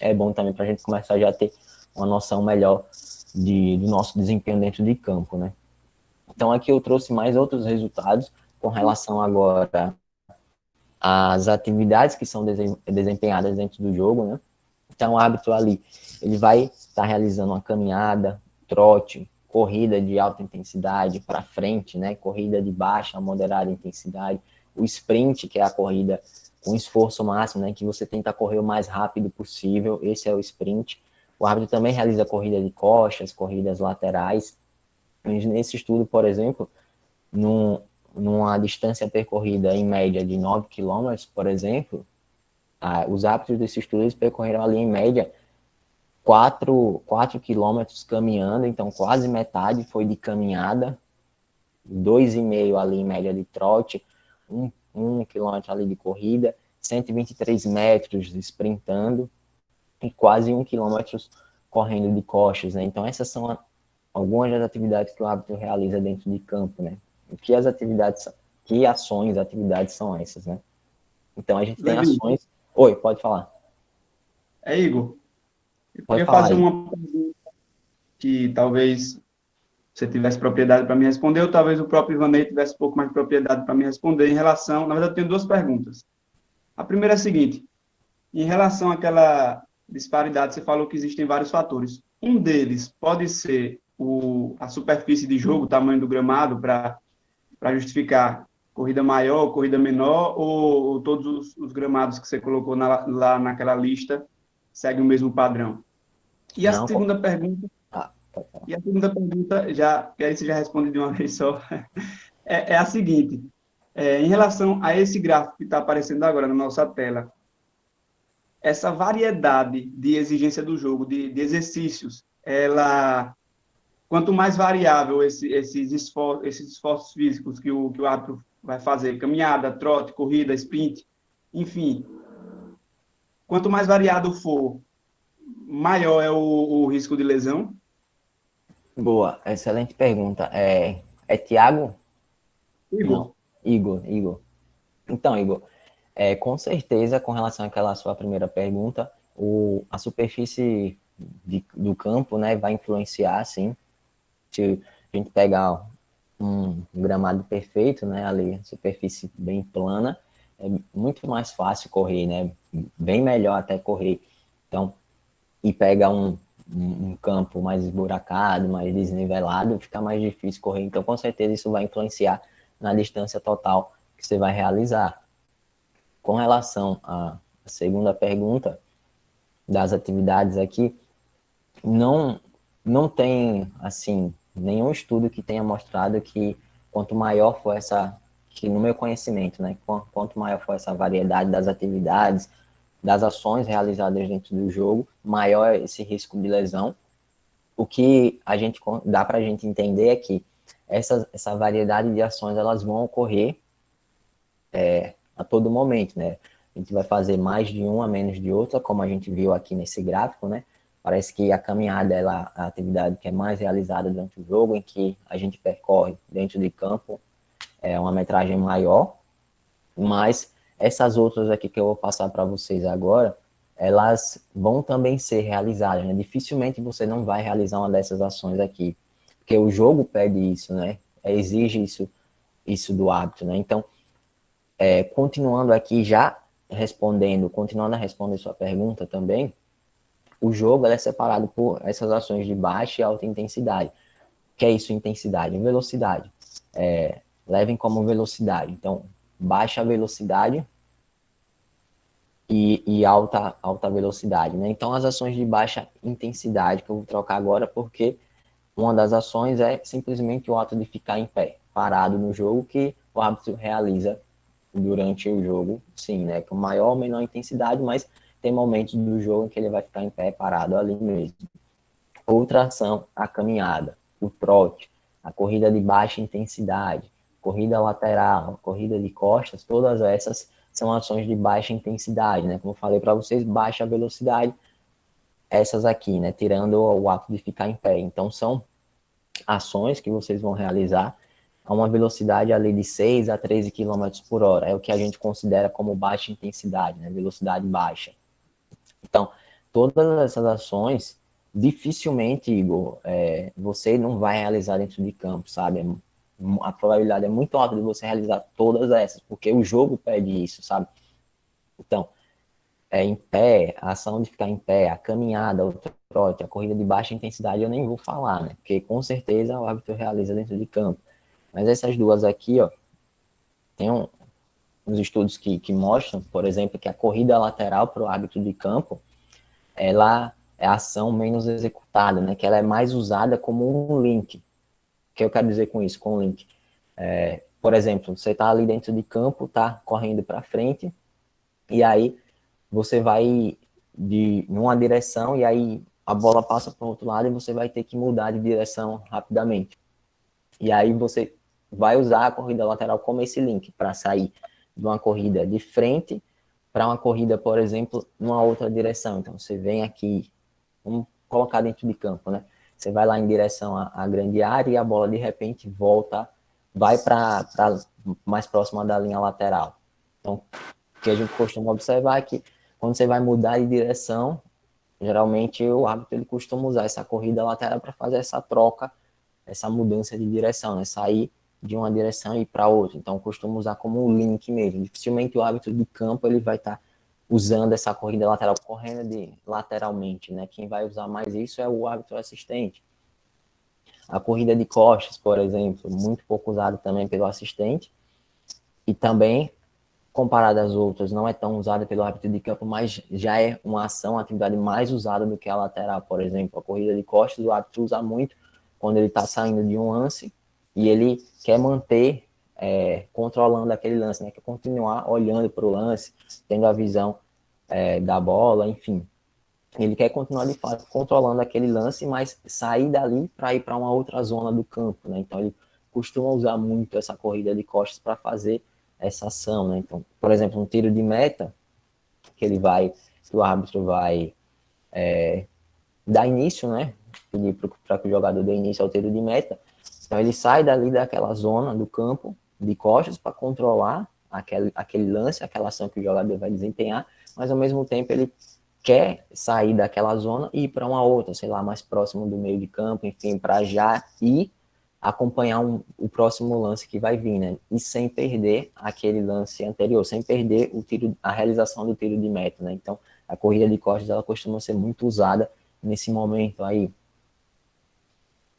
É bom também para a gente começar já a ter uma noção melhor do nosso desempenho dentro de campo, né? Então, aqui eu trouxe mais outros resultados com relação agora às atividades que são desempenhadas dentro do jogo, né? Então, o árbitro ali, ele vai estar realizando uma caminhada, trote, corrida de alta intensidade para frente, né? Corrida de baixa a moderada intensidade, o sprint, que é a corrida com esforço máximo, né? Que você tenta correr o mais rápido possível, esse é o sprint. O árbitro também realiza corrida de costas, corridas laterais. Nesse estudo, por exemplo, numa distância percorrida em média de 9 km, por exemplo, os árbitros desse estudo eles percorreram ali em média 4 quilômetros caminhando, então quase metade foi de caminhada, 2,5 ali em média de trote, 1 quilômetro ali de corrida, 123 metros sprintando e quase 1 quilômetro correndo de costas, né? Então essas são algumas das atividades que o árbitro realiza dentro de campo, né? Que ações, atividades são essas, né? Então a gente tem ações... Oi, pode falar. Igor, eu Pode queria falar fazer aí. uma pergunta que talvez você tivesse propriedade para me responder, ou talvez o próprio Ivanei tivesse um pouco mais de propriedade para me responder em relação... Na verdade, eu tenho duas perguntas. A primeira é a seguinte: em relação àquela disparidade, você falou que existem vários fatores. Um deles pode ser a superfície de jogo, o tamanho do gramado, para justificar corrida maior, corrida menor, ou todos os gramados que você colocou lá naquela lista seguem o mesmo padrão? E a Não, segunda pergunta, ah, pode falar. que aí você já responde de uma vez só, é a seguinte: em relação a esse gráfico que está aparecendo agora na nossa tela, essa variedade de exigência do jogo, de exercícios, quanto mais variável esses esforços físicos que o árbitro vai fazer, caminhada, trote, corrida, sprint, enfim, quanto mais variado for, maior é o risco de lesão. Boa, excelente pergunta. É Tiago? Não, Igor, Igor. Então, Igor, com certeza, com relação àquela sua primeira pergunta, a superfície do campo, né, vai influenciar, sim. Se a gente pegar um gramado perfeito, né, ali, superfície bem plana, é muito mais fácil correr, né, bem melhor até correr. Então, e pega um campo mais esburacado, mais desnivelado, fica mais difícil correr. Então, com certeza, isso vai influenciar na distância total que você vai realizar. Com relação à segunda pergunta das atividades aqui, não, não tem, assim, nenhum estudo que tenha mostrado que quanto maior for que no meu conhecimento, né, quanto maior for essa variedade das atividades, das ações realizadas dentro do jogo, maior é esse risco de lesão. O que dá para a gente entender é que essa variedade de ações, elas vão ocorrer a todo momento, né? A gente vai fazer mais de uma, menos de outra, como a gente viu aqui nesse gráfico, né? Parece que a caminhada é a atividade que é mais realizada durante o jogo, em que a gente percorre dentro de campo uma metragem maior, mas essas outras aqui que eu vou passar para vocês agora, elas vão também ser realizadas, né? Dificilmente você não vai realizar uma dessas ações aqui, porque o jogo pede isso, né? Exige isso do árbitro, né? Então, continuando aqui continuando a responder sua pergunta também, o jogo é separado por essas ações de baixa e alta intensidade. O que é isso, intensidade? Velocidade. Levem como velocidade. Então, baixa velocidade e alta velocidade, né? Então, as ações de baixa intensidade, que eu vou trocar agora, porque uma das ações é simplesmente o ato de ficar em pé, parado no jogo, que o árbitro realiza durante o jogo, sim, né? Com maior ou menor intensidade, mas tem momentos do jogo em que ele vai ficar em pé, parado ali mesmo. Outra ação, a caminhada, o trote, a corrida de baixa intensidade, corrida lateral, corrida de costas, todas essas são ações de baixa intensidade, né? Como eu falei para vocês, baixa velocidade, essas aqui, né? Tirando o ato de ficar em pé. Então, são ações que vocês vão realizar a uma velocidade ali de 6 a 13 km por hora. É o que a gente considera como baixa intensidade, né? Velocidade baixa. Então, todas essas ações, dificilmente, Igor, você não vai realizar dentro de campo, sabe? A probabilidade é muito alta de você realizar todas essas, porque o jogo pede isso, sabe? Então, em pé, a ação de ficar em pé, a caminhada, o trote, a corrida de baixa intensidade, eu nem vou falar, né? Porque com certeza o árbitro realiza dentro de campo. Mas essas duas aqui, ó, tem uns estudos que mostram, por exemplo, que a corrida lateral para o árbitro de campo, ela é a ação menos executada, né? Que ela é mais usada como um link. O que eu quero dizer com isso, com link? Por exemplo, você está ali dentro de campo, tá correndo para frente, e aí você vai numa direção, e aí a bola passa para o outro lado, e você vai ter que mudar de direção rapidamente. E aí você vai usar a corrida lateral como esse link para sair de uma corrida de frente para uma corrida, por exemplo, numa outra direção. Então, você vem aqui, vamos colocar dentro de campo, né? Você vai lá em direção à grande área e a bola, de repente, vai para mais próxima da linha lateral. Então, o que a gente costuma observar é que quando você vai mudar de direção, geralmente o árbitro ele costuma usar essa corrida lateral para fazer essa troca, essa mudança de direção, né? Sair de uma direção e ir para outra. Então, costuma usar como um link mesmo. Dificilmente o árbitro de campo ele vai estar usando essa corrida lateral, correndo lateralmente, né? Quem vai usar mais isso é o árbitro assistente. A corrida de costas, por exemplo, muito pouco usada também pelo assistente. E também, comparada às outras, não é tão usada pelo árbitro de campo, mas já é uma ação, uma atividade mais usada do que a lateral. Por exemplo, a corrida de costas, o árbitro usa muito quando ele está saindo de um lance e ele quer manter controlando aquele lance, né? Quer continuar olhando para o lance, tendo a visão da bola, enfim. Ele quer continuar, de fato, controlando aquele lance, mas sair dali para ir para uma outra zona do campo, né? Então, ele costuma usar muito essa corrida de costas para fazer essa ação, né? Então, por exemplo, um tiro de meta, que o árbitro vai dar início, né? Pedir para que o jogador dê início ao tiro de meta. Então, ele sai dali daquela zona do campo de costas para controlar aquele lance, aquela ação que o jogador vai desempenhar, mas ao mesmo tempo ele quer sair daquela zona e ir para uma outra, sei lá, mais próximo do meio de campo, enfim, para já ir acompanhar o próximo lance que vai vir, né? E sem perder aquele lance anterior, sem perder a realização do tiro de meta, né? Então, a corrida de costas, ela costuma ser muito usada nesse momento aí.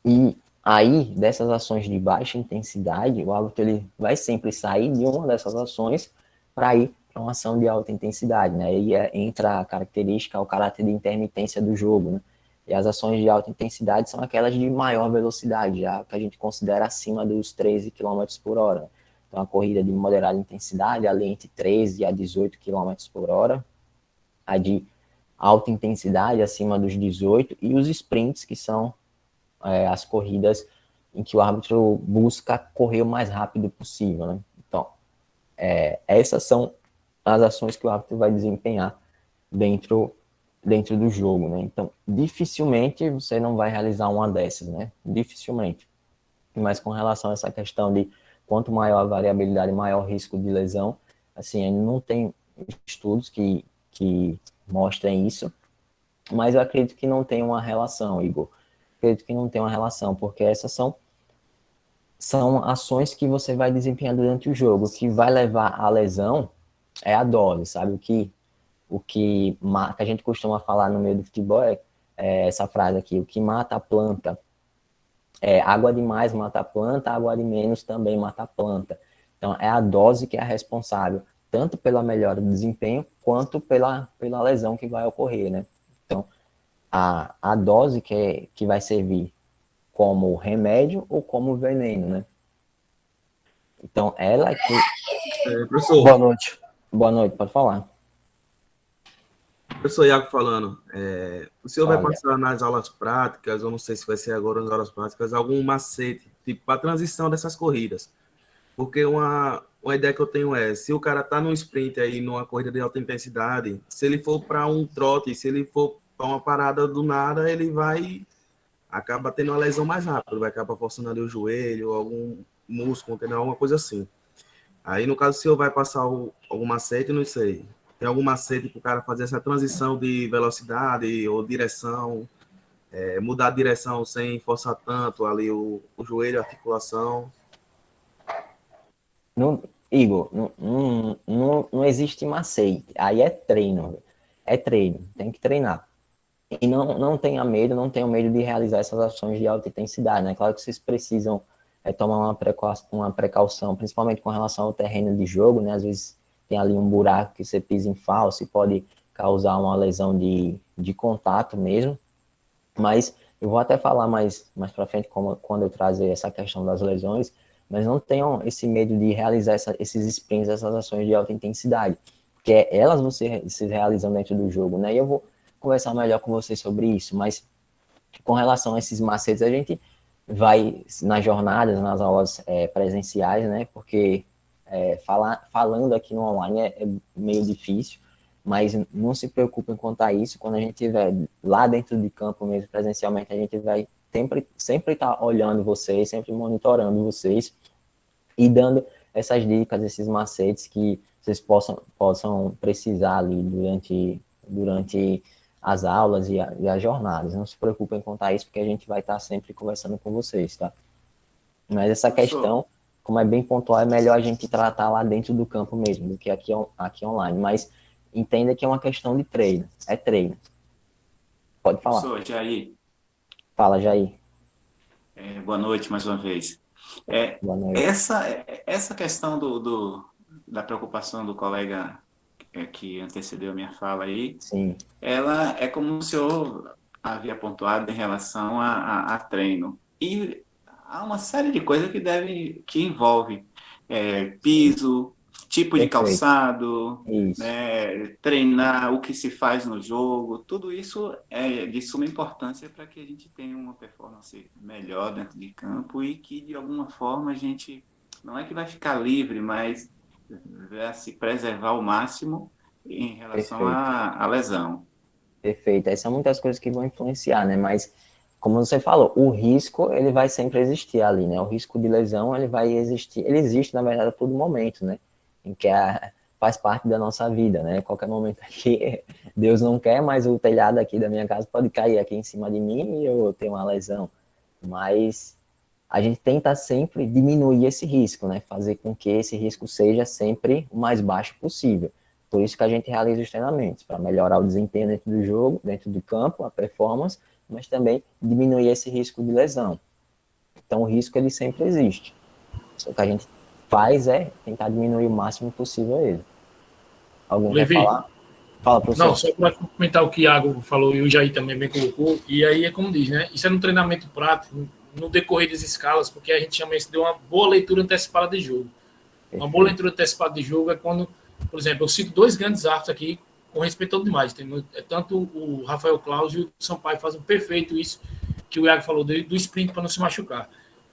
E aí, dessas ações de baixa intensidade, o árbitro ele vai sempre sair de uma dessas ações para ir para uma ação de alta intensidade, né? Aí entra a característica, o caráter de intermitência do jogo, né? E as ações de alta intensidade são aquelas de maior velocidade, já que a gente considera acima dos 13 km por hora. Então, a corrida de moderada intensidade, ali entre 13 a 18 km por hora. A de alta intensidade, acima dos 18. E os sprints, que são as corridas em que o árbitro busca correr o mais rápido possível, né? Então, essas são as ações que o árbitro vai desempenhar dentro do jogo, né? Então, dificilmente você não vai realizar uma dessas, né? Dificilmente. Mas com relação a essa questão de quanto maior a variabilidade, maior o risco de lesão, assim, não tem estudos que mostrem isso, mas eu acredito que não tem uma relação, Igor. Acredito que não tem uma relação, porque essas são ações que você vai desempenhar durante o jogo. O que vai levar à lesão é a dose, sabe? O que a gente costuma falar no meio do futebol é essa frase aqui: o que mata a planta água demais mata a planta, água de menos também mata a planta. Então, é a dose que é a responsável, tanto pela melhora do desempenho, quanto pela lesão que vai ocorrer, né? Então, a dose que vai servir como remédio ou como veneno, né? Então, ela que... Professor. Boa noite. Boa noite, pode falar. Professor Iago falando. O senhor vai passar nas aulas práticas, eu não sei se vai ser agora nas aulas práticas, algum macete, tipo, para a transição dessas corridas. Porque uma ideia que eu tenho se o cara tá num sprint aí, numa corrida de alta intensidade, se ele for para um trote, se ele for para uma parada do nada, ele acaba tendo uma lesão mais rápido, vai acabar forçando ali o joelho, algum músculo, entendeu? Alguma coisa assim. Aí, no caso, se eu vai passar algum macete, não sei. Tem algum macete para o cara fazer essa transição de velocidade ou direção, mudar a direção sem forçar tanto ali o joelho, a articulação? Igor, não existe macete. Aí é treino. É treino, tem que treinar. E não tenha medo, não tenham medo de realizar essas ações de alta intensidade, né? Claro que vocês precisam tomar uma precaução, principalmente com relação ao terreno de jogo, né? Às vezes tem ali um buraco que você pisa em falso e pode causar uma lesão de contato mesmo. Mas eu vou até falar mais para frente quando eu trazer essa questão das lesões, mas não tenham esse medo de realizar esses sprints, essas ações de alta intensidade, porque elas vão se realizam dentro do jogo, né? E eu vou conversar melhor com vocês sobre isso, mas com relação a esses macetes, a gente vai nas jornadas, nas aulas presenciais, né? Porque falando aqui no online é meio difícil, mas não se preocupem quanto a isso. Quando a gente estiver lá dentro de campo mesmo, presencialmente, a gente vai sempre estar olhando vocês, sempre monitorando vocês e dando essas dicas, esses macetes que vocês possam precisar ali durante as aulas e as jornadas. Não se preocupem em contar isso, porque a gente vai estar sempre conversando com vocês, tá? Mas essa questão, como é bem pontual, é melhor a gente tratar lá dentro do campo mesmo, do que aqui online. Mas entenda que é uma questão de treino. É treino. Pode falar. Professor Jair, Fala, Jair. boa noite mais uma vez. Boa noite. Essa questão da preocupação do colega que antecedeu a minha fala aí, Sim. ela é como o senhor havia pontuado em relação a treino. E há uma série de coisas que envolve piso, tipo de Perfeito. calçado, Isso. né, treinar, o que se faz no jogo, tudo isso é de suma importância para que a gente tenha uma performance melhor dentro de campo e que, de alguma forma, a gente, não é que vai ficar livre, mas vai se preservar ao máximo em relação à lesão. Perfeito. Essas são muitas coisas que vão influenciar, né? Mas, como você falou, o risco, ele vai sempre existir ali, né? O risco de lesão, ele vai existir. Ele existe, na verdade, a todo momento, né? Em que faz parte da nossa vida, né? Qualquer momento aqui, Deus não quer, mas o telhado aqui da minha casa pode cair aqui em cima de mim e eu ter uma lesão. Mas a gente tenta sempre diminuir esse risco, né? Fazer com que esse risco seja sempre o mais baixo possível. Por isso que a gente realiza os treinamentos, para melhorar o desempenho dentro do jogo, dentro do campo, a performance, mas também diminuir esse risco de lesão. Então, o risco, ele sempre existe. Só que a gente faz é tentar diminuir o máximo possível ele. Alguém Levi, quer falar? Fala, professor. Não, só para comentar o que o Iago falou e o Jair também bem colocou, e aí é como diz, né? Isso é no treinamento prático, no decorrer das escalas, porque a gente chama isso de uma boa leitura antecipada de jogo. Uma boa leitura antecipada de jogo é quando, por exemplo, eu cito dois grandes árbitros aqui, com respeito ao demais. Tanto o Rafael Claus e o Sampaio fazem perfeito isso que o Iago falou do sprint para não se machucar.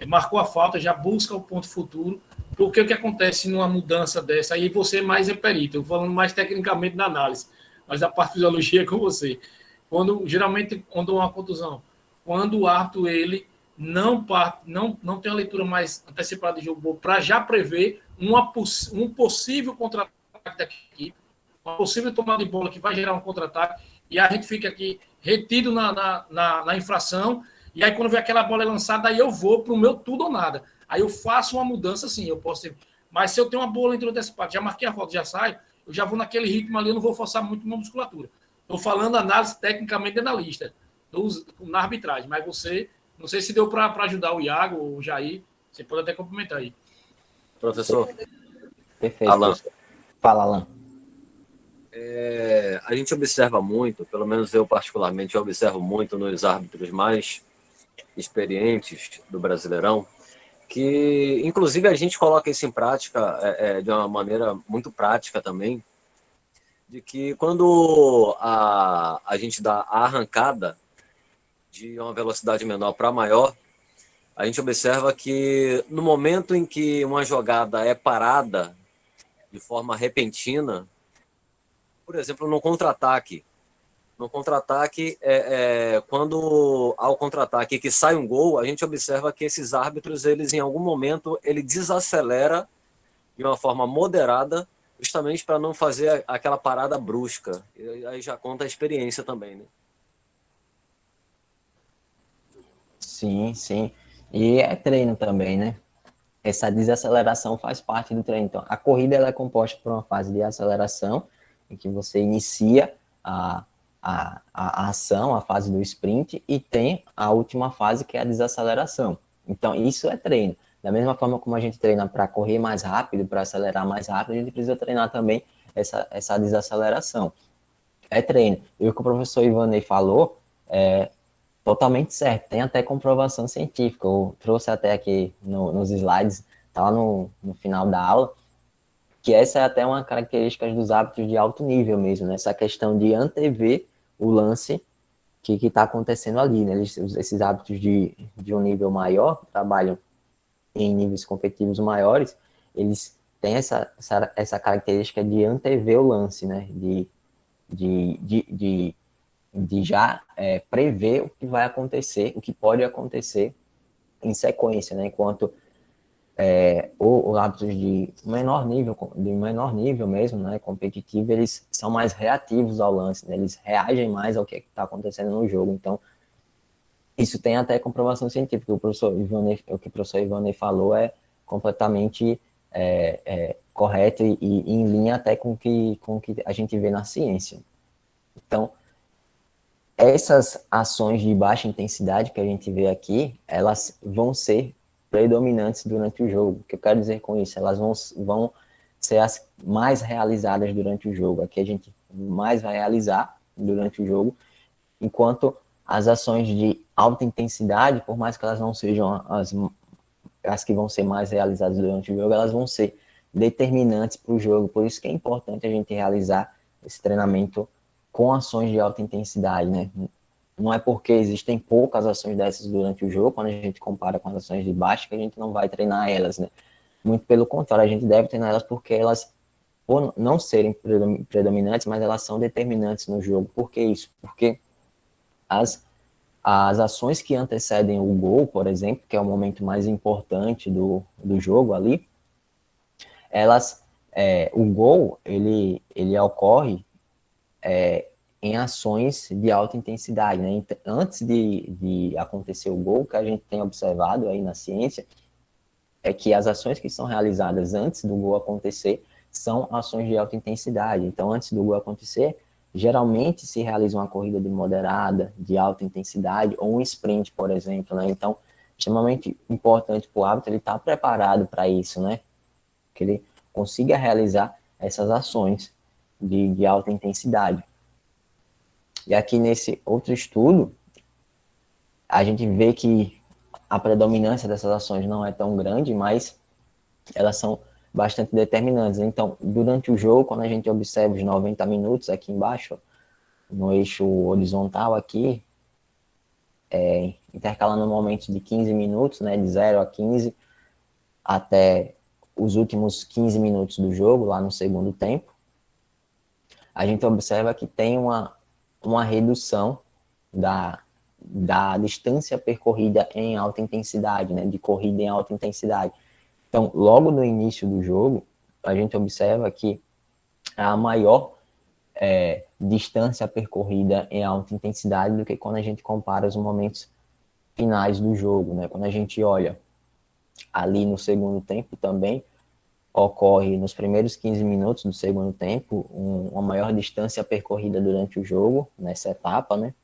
Marcou a falta, já busca o ponto futuro, porque o que acontece numa mudança dessa, aí você mais é perito, eu falando mais tecnicamente na análise, mas a parte de fisiologia é com você. Geralmente, quando uma contusão, quando o árbitro, ele não tem uma leitura mais antecipada de jogo para já prever um possível contra-ataque da equipe, uma possível tomada de bola que vai gerar um contra-ataque, e a gente fica aqui retido na infração, e aí quando vem aquela bola lançada, aí eu vou para o meu tudo ou nada. Aí eu faço uma mudança, sim, eu posso ter... Mas se eu tenho uma boa leitura antecipada, já marquei a falta, já saio, eu já vou naquele ritmo ali, eu não vou forçar muito minha musculatura. Estou falando análise tecnicamente de analista, na arbitragem, mas você, não sei se deu para ajudar o Iago ou o Jair, você pode até complementar aí. Professor. Perfeito. Alan. Fala, Alan. A gente observa muito, pelo menos eu particularmente, eu observo muito nos árbitros mais experientes do Brasileirão, que inclusive a gente coloca isso em prática de uma maneira muito prática também, de que quando a gente dá a arrancada de uma velocidade menor para maior, a gente observa que no momento em que uma jogada é parada de forma repentina, por exemplo, no contra-ataque, quando ao contra-ataque que sai um gol, a gente observa que esses árbitros, eles em algum momento, ele desacelera de uma forma moderada, justamente para não fazer aquela parada brusca. E aí já conta a experiência também, né? Sim, sim. E é treino também, né? Essa desaceleração faz parte do treino. Então, a corrida ela é composta por uma fase de aceleração, em que você inicia a ação, a fase do sprint, e tem a última fase, que é a desaceleração. Então, isso é treino. Da mesma forma como a gente treina para correr mais rápido, para acelerar mais rápido, a gente precisa treinar também essa desaceleração. É treino. E o que o professor Ivanei falou é totalmente certo. Tem até comprovação científica. Eu trouxe até aqui nos slides, tá lá no final da aula, que essa é até uma característica dos árbitros de alto nível mesmo, né? Essa questão de antever o lance que está acontecendo ali, né? Esses árbitros de um nível maior, trabalham em níveis competitivos maiores, eles têm essa característica de antever o lance, né? De já prever o que vai acontecer, o que pode acontecer em sequência, né? Enquanto ou árbitros de menor nível mesmo, né, competitivo, eles são mais reativos ao lance, né, eles reagem mais ao que está acontecendo no jogo. Então, isso tem até comprovação científica. O que o professor Ivanei falou é completamente correto e em linha até com o que a gente vê na ciência. Então, essas ações de baixa intensidade que a gente vê aqui, elas vão ser predominantes durante o jogo. O que eu quero dizer com isso? Elas vão ser as mais realizadas durante o jogo. Aqui a gente mais vai realizar durante o jogo, enquanto as ações de alta intensidade, por mais que elas não sejam as que vão ser mais realizadas durante o jogo, elas vão ser determinantes para o jogo. Por isso que é importante a gente realizar esse treinamento com ações de alta intensidade, né? Não é porque existem poucas ações dessas durante o jogo, quando a gente compara com as ações de baixa, que a gente não vai treinar elas, né? Muito pelo contrário, a gente deve treinar elas porque elas, por não serem predominantes, mas elas são determinantes no jogo. Por que isso? Porque as ações que antecedem o gol, por exemplo, que é o momento mais importante do jogo ali, o gol, ele ocorre em ações de alta intensidade, né? Antes de acontecer o gol, que a gente tem observado aí na ciência, é que as ações que são realizadas antes do gol acontecer são ações de alta intensidade. Então, antes do gol acontecer, geralmente se realiza uma corrida de moderada, de alta intensidade, ou um sprint, por exemplo, né? Então, extremamente importante para o árbitro ele estar preparado para isso, né? Que ele consiga realizar essas ações de alta intensidade. E aqui nesse outro estudo, a gente vê que a predominância dessas ações não é tão grande, mas elas são bastante determinantes. Então, durante o jogo, quando a gente observa os 90 minutos aqui embaixo, no eixo horizontal aqui, intercalando momentos de 15 minutos, né, de 0 a 15, até os últimos 15 minutos do jogo, lá no segundo tempo, a gente observa que tem uma redução da distância percorrida em alta intensidade, né, de corrida em alta intensidade. Então, logo no início do jogo, a gente observa que há maior distância percorrida em alta intensidade do que quando a gente compara os momentos finais do jogo, né? Quando a gente olha ali no segundo tempo também, ocorre nos primeiros 15 minutos do segundo tempo uma maior distância percorrida durante o jogo, nessa etapa, né?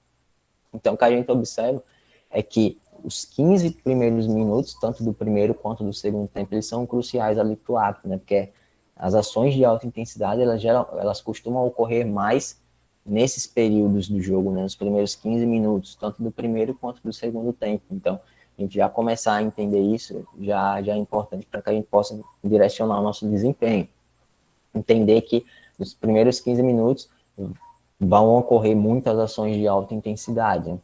Então, o que a gente observa é que os 15 primeiros minutos, tanto do primeiro quanto do segundo tempo, eles são cruciais ali para o árbitro, né? Porque as ações de alta intensidade, elas costumam ocorrer mais nesses períodos do jogo, né? Nos primeiros 15 minutos, tanto do primeiro quanto do segundo tempo. Então, a gente já começar a entender isso já é importante para que a gente possa direcionar o nosso desempenho. Entender que nos primeiros 15 minutos vão ocorrer muitas ações de alta intensidade, né?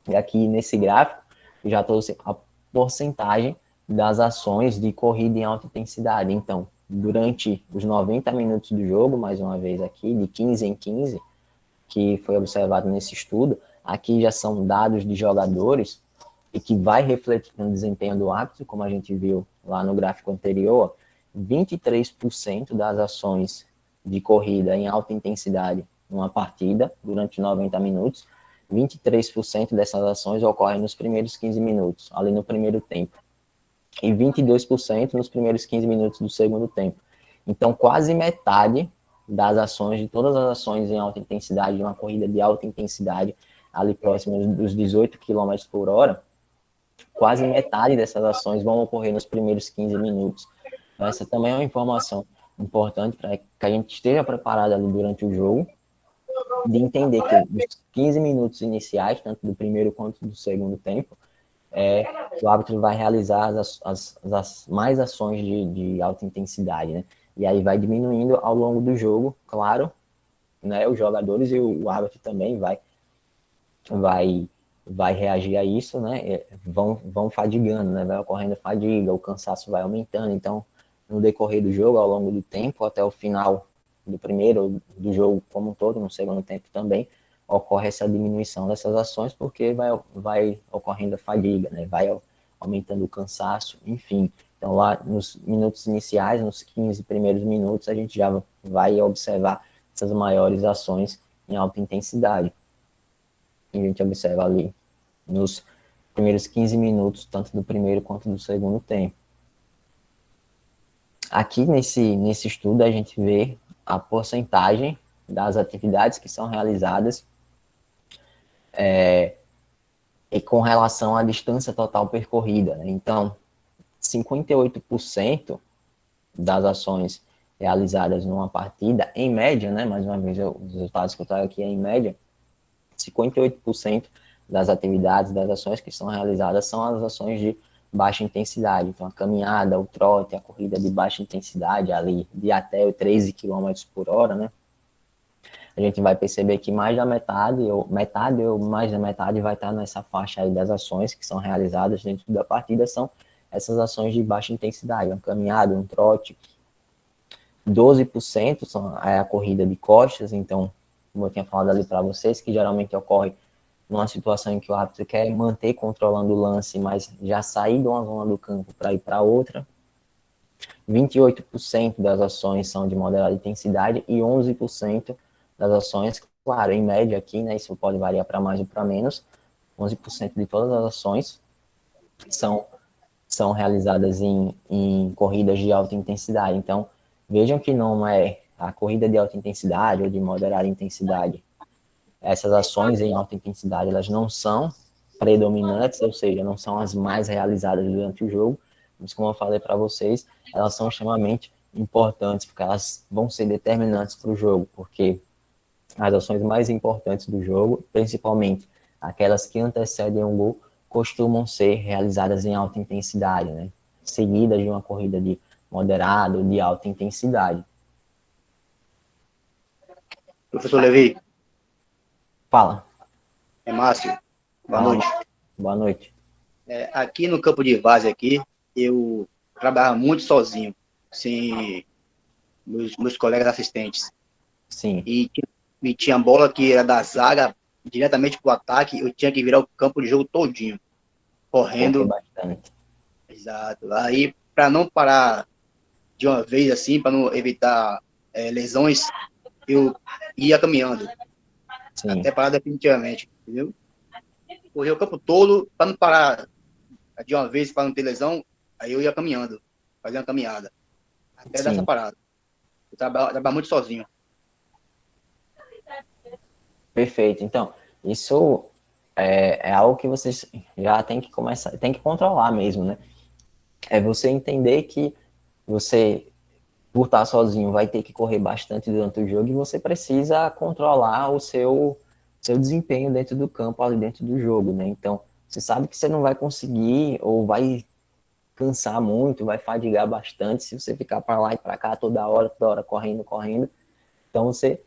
E aqui nesse gráfico, eu já trouxe a porcentagem das ações de corrida em alta intensidade. Então, durante os 90 minutos do jogo, mais uma vez aqui, de 15 em 15, que foi observado nesse estudo, aqui já são dados de jogadores e que vai refletir no desempenho do árbitro, como a gente viu lá no gráfico anterior, 23% das ações de corrida em alta intensidade numa partida, durante 90 minutos, 23% dessas ações ocorrem nos primeiros 15 minutos, ali no primeiro tempo, e 22% nos primeiros 15 minutos do segundo tempo. Então, quase metade das ações, de todas as ações em alta intensidade, de uma corrida de alta intensidade, ali próximo dos 18 km por hora, quase metade dessas ações vão ocorrer nos primeiros 15 minutos. Então, essa também é uma informação importante para que a gente esteja preparado ali durante o jogo, de entender que os 15 minutos iniciais, tanto do primeiro quanto do segundo tempo, o árbitro vai realizar as mais ações de alta intensidade, né? E aí vai diminuindo ao longo do jogo, claro, né? Os jogadores e o árbitro também vai reagir a isso, né? Vão fadigando, né? Vai ocorrendo fadiga, o cansaço vai aumentando. Então, no decorrer do jogo, ao longo do tempo, até o final do primeiro, do jogo como um todo, no segundo tempo também, ocorre essa diminuição dessas ações, porque vai ocorrendo a fadiga, né? Vai aumentando o cansaço, enfim. Então, lá nos minutos iniciais, nos 15 primeiros minutos, a gente já vai observar essas maiores ações em alta intensidade. E a gente observa ali nos primeiros 15 minutos, tanto do primeiro quanto do segundo tempo. Aqui nesse estudo, a gente vê a porcentagem das atividades que são realizadas e com relação à distância total percorrida, né? Então, 58% das ações realizadas numa partida, em média, né? Mais uma vez, os resultados que eu trago aqui é em média, 58% das atividades, das ações que são realizadas são as ações de baixa intensidade. Então, a caminhada, o trote, a corrida de baixa intensidade, ali de até 13 km por hora, né? A gente vai perceber que mais da metade ou mais da metade vai estar nessa faixa aí das ações que são realizadas dentro da partida, são essas ações de baixa intensidade, uma caminhada, um trote. 12% é a corrida de costas, então, como eu tinha falado ali para vocês, que geralmente ocorre numa situação em que o árbitro quer manter controlando o lance, mas já sair de uma zona do campo para ir para outra. 28% das ações são de moderada intensidade e 11% das ações, claro, em média aqui, né, isso pode variar para mais ou para menos, 11% de todas as ações são realizadas em corridas de alta intensidade. Então, vejam que não é a corrida de alta intensidade ou de moderada intensidade. Essas ações em alta intensidade, elas não são predominantes, ou seja, não são as mais realizadas durante o jogo, mas como eu falei para vocês, elas são extremamente importantes, porque elas vão ser determinantes para o jogo, porque as ações mais importantes do jogo, principalmente aquelas que antecedem um gol, costumam ser realizadas em alta intensidade, né? Seguidas de uma corrida de moderada ou de alta intensidade. Professor Levi. Fala. É Márcio. Boa noite. Boa noite. Aqui no campo de várzea aqui, eu trabalhava muito sozinho, sem meus colegas assistentes. Sim. E tinha bola que era da zaga diretamente para o ataque, eu tinha que virar o campo de jogo todinho, correndo. Bastante. Exato. Aí, para não parar de uma vez assim, para não evitar lesões, eu ia caminhando. Sim. Até parar definitivamente, entendeu? Corria o campo todo, para não parar de uma vez, para não ter lesão, aí eu ia caminhando, fazia uma caminhada. Até dar essa parada. Eu trabalhava muito sozinho. Perfeito. Então, isso é algo que vocês já tem que começar, tem que controlar mesmo, né? É você entender que você, por estar sozinho, vai ter que correr bastante durante o jogo e você precisa controlar o seu desempenho dentro do campo, ali dentro do jogo, né? Então, você sabe que você não vai conseguir ou vai cansar muito, vai fadigar bastante se você ficar para lá e para cá toda hora correndo. Então, você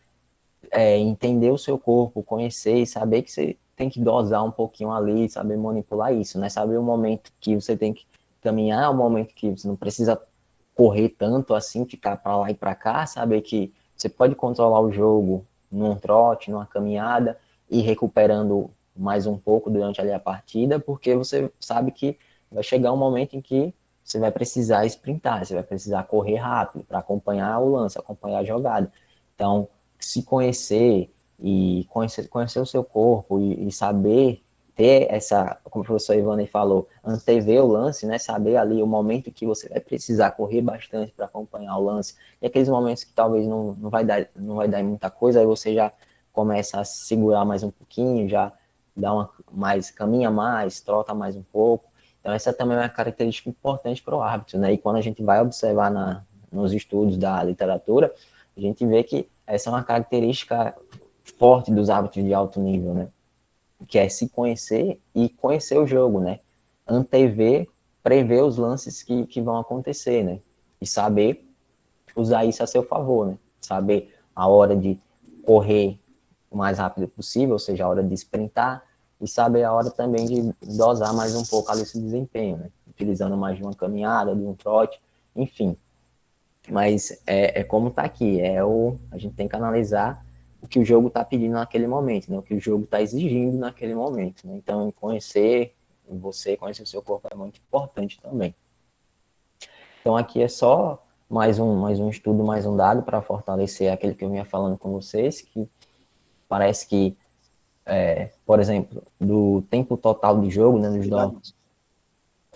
entender o seu corpo, conhecer e saber que você tem que dosar um pouquinho ali, saber manipular isso, né? Saber o momento que você tem que caminhar, o momento que você não precisa correr tanto assim, ficar para lá e para cá, saber que você pode controlar o jogo num trote, numa caminhada, e recuperando mais um pouco durante ali a partida, porque você sabe que vai chegar um momento em que você vai precisar sprintar, você vai precisar correr rápido para acompanhar o lance, acompanhar a jogada. Então, se conhecer e conhecer o seu corpo e saber ter essa, como o professor Ivani falou, antever o lance, né? Saber ali o momento que você vai precisar correr bastante para acompanhar o lance, e aqueles momentos que talvez não vai dar muita coisa, aí você já começa a segurar mais um pouquinho, já caminha mais, trota mais um pouco. Então essa também é uma característica importante para o árbitro, né? E quando a gente vai observar nos estudos da literatura, a gente vê que essa é uma característica forte dos árbitros de alto nível, né? Que é se conhecer e conhecer o jogo, né? Antever, prever os lances que vão acontecer, né? E saber usar isso a seu favor, né? Saber a hora de correr o mais rápido possível, ou seja, a hora de sprintar, e saber a hora também de dosar mais um pouco ali esse desempenho, né? Utilizando mais de uma caminhada, de um trote, enfim. Mas é como tá aqui, a gente tem que analisar o que o jogo está pedindo naquele momento, né? O que o jogo está exigindo naquele momento, né? Então, conhecer o seu corpo é muito importante também. Então, aqui é só mais um estudo, mais um dado para fortalecer aquele que eu vinha falando com vocês, que parece que, por exemplo, do tempo total de jogo, né,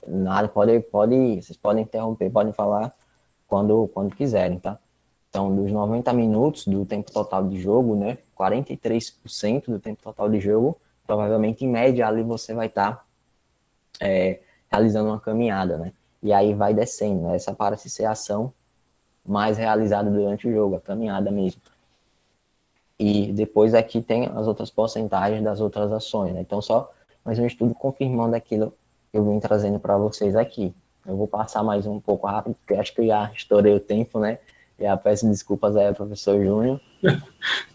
nada, vocês podem interromper, podem falar quando quiserem, tá? Então, dos 90 minutos do tempo total de jogo, né, 43% do tempo total de jogo, provavelmente, em média, ali você vai estar realizando uma caminhada, né? E aí vai descendo, né? Essa parece ser a ação mais realizada durante o jogo, a caminhada mesmo. E depois aqui tem as outras porcentagens das outras ações, né? Então, só mais um estudo confirmando aquilo que eu vim trazendo para vocês aqui. Eu vou passar mais um pouco rápido, porque acho que eu já estourei o tempo, né? Já peço desculpas aí ao professor Júnior.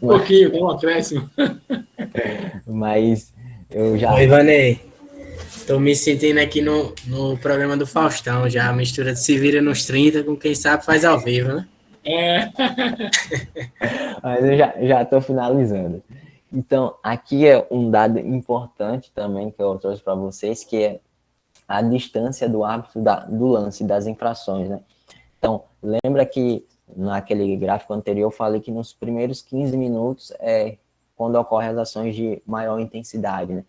Um pouquinho, tem um acréscimo. Mas eu já... Oi, Vanei. Tô me sentindo aqui no programa do Faustão, já a mistura de Se Vira nos 30 com quem sabe faz ao vivo, né? Mas eu já estou finalizando. Então, aqui é um dado importante também que eu trouxe para vocês, que é a distância do árbitro do lance, das infrações, né? Então, lembra que naquele gráfico anterior eu falei que nos primeiros 15 minutos é quando ocorrem as ações de maior intensidade, né?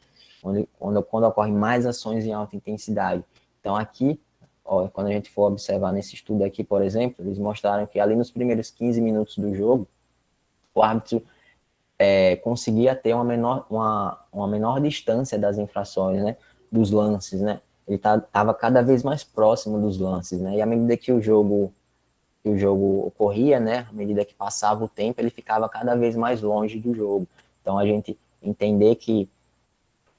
Quando ocorrem mais ações em alta intensidade. Então, aqui, ó, quando a gente for observar nesse estudo aqui, por exemplo, eles mostraram que ali nos primeiros 15 minutos do jogo, o árbitro conseguia ter uma menor distância das infrações, né? Dos lances, né? Ele estava cada vez mais próximo dos lances, né? E à medida que o jogo ocorria, né? À medida que passava o tempo, ele ficava cada vez mais longe do jogo. Então, a gente entender que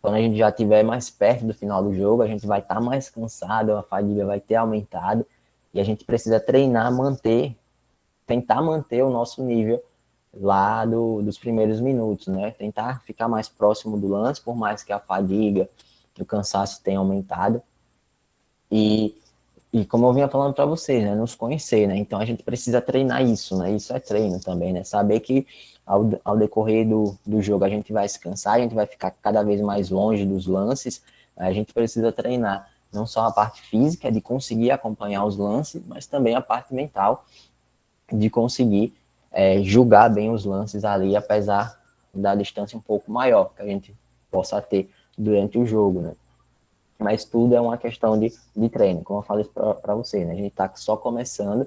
quando a gente já estiver mais perto do final do jogo, a gente vai estar mais cansado, a fadiga vai ter aumentado, e a gente precisa treinar, tentar manter o nosso nível lá dos primeiros minutos, né? Tentar ficar mais próximo do lance, por mais que a fadiga, o cansaço tenha aumentado. E como eu vinha falando para vocês, né? Nos conhecer, né? Então a gente precisa treinar isso, né? Isso é treino também, né? Saber que ao decorrer do jogo a gente vai se cansar, a gente vai ficar cada vez mais longe dos lances, a gente precisa treinar não só a parte física de conseguir acompanhar os lances, mas também a parte mental de conseguir julgar bem os lances ali, apesar da distância um pouco maior que a gente possa ter durante o jogo, né? Mas tudo é uma questão de treino, como eu falei para você, né? A gente está só começando,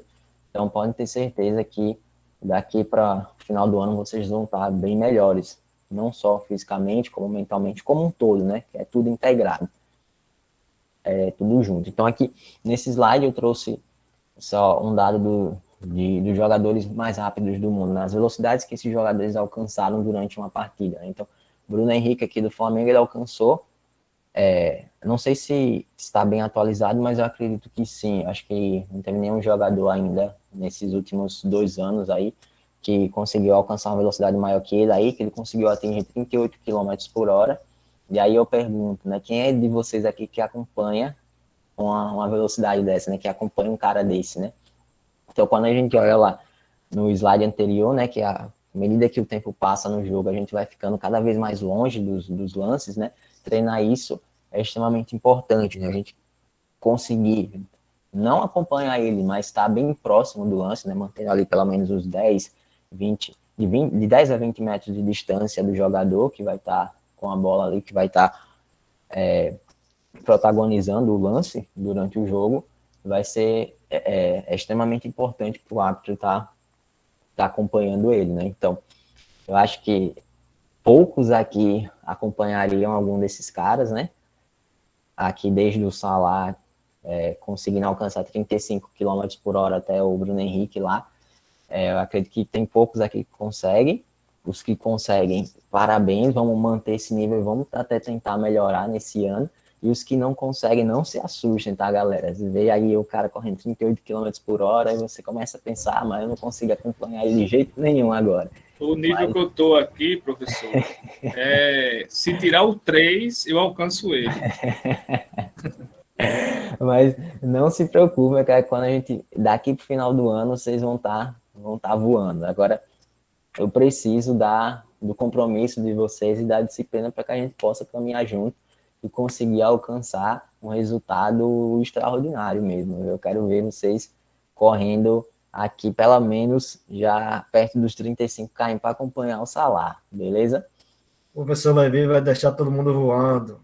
então podem ter certeza que daqui para o final do ano vocês vão estar bem melhores, não só fisicamente, como mentalmente, como um todo, né? Que é tudo integrado, tudo junto. Então aqui, nesse slide eu trouxe só um dado dos jogadores mais rápidos do mundo, nas velocidades que esses jogadores alcançaram durante uma partida, né? Então, Bruno Henrique aqui do Flamengo, ele alcançou, não sei se está bem atualizado, mas eu acredito que sim. Acho que não teve nenhum jogador ainda nesses últimos 2 anos aí que conseguiu alcançar uma velocidade maior que ele aí, que ele conseguiu atingir 38 km por hora. E aí eu pergunto, né, quem é de vocês aqui que acompanha uma velocidade dessa, né, que acompanha um cara desse, né? Então, quando a gente olha lá no slide anterior, né, que à medida que o tempo passa no jogo, a gente vai ficando cada vez mais longe dos lances, né? Treinar isso é extremamente importante, né? A gente conseguir não acompanhar ele, mas estar bem próximo do lance, né? Mantendo ali pelo menos os 10, 20, de 10 a 20 metros de distância do jogador que vai estar com a bola ali, que vai estar protagonizando o lance durante o jogo, vai ser extremamente importante para o árbitro estar acompanhando ele, né? Então, eu acho que poucos aqui acompanhariam algum desses caras, né? Aqui desde o Salah conseguindo alcançar 35 km por hora até o Bruno Henrique lá. Eu acredito que tem poucos aqui que conseguem. Os que conseguem, parabéns, vamos manter esse nível e vamos até tentar melhorar nesse ano. E os que não conseguem, não se assustem, tá, galera? Você vê aí o cara correndo 38 km por hora e você começa a pensar, mas eu não consigo acompanhar ele de jeito nenhum agora. O nível que eu tô aqui, professor, se tirar o 3, eu alcanço ele. Mas não se preocupe, cara, quando a gente, daqui pro final do ano, vocês vão tá voando. Agora, eu preciso do compromisso de vocês e da disciplina para que a gente possa caminhar junto e conseguir alcançar um resultado extraordinário mesmo. Eu quero ver vocês correndo aqui, pelo menos, já perto dos 35 km para acompanhar o Salah, beleza? O professor vai vir e vai deixar todo mundo voando.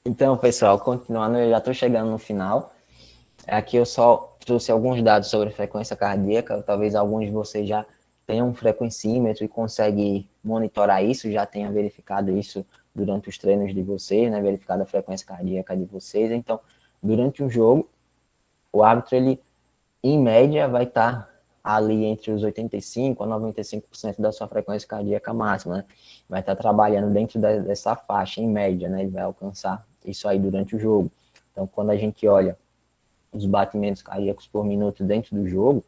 Então, pessoal, continuando, eu já estou chegando no final. Aqui eu só trouxe alguns dados sobre frequência cardíaca. Talvez alguns de vocês já tenham um frequencímetro e conseguem monitorar isso, já tenham verificado isso durante os treinos de vocês, né? Verificado a frequência cardíaca de vocês. Então, durante um jogo, o árbitro, ele, em média, vai estar ali entre os 85% a 95% da sua frequência cardíaca máxima, né? Vai estar trabalhando dentro dessa faixa, em média, né? Ele vai alcançar isso aí durante o jogo. Então, quando a gente olha os batimentos cardíacos por minuto dentro do jogo,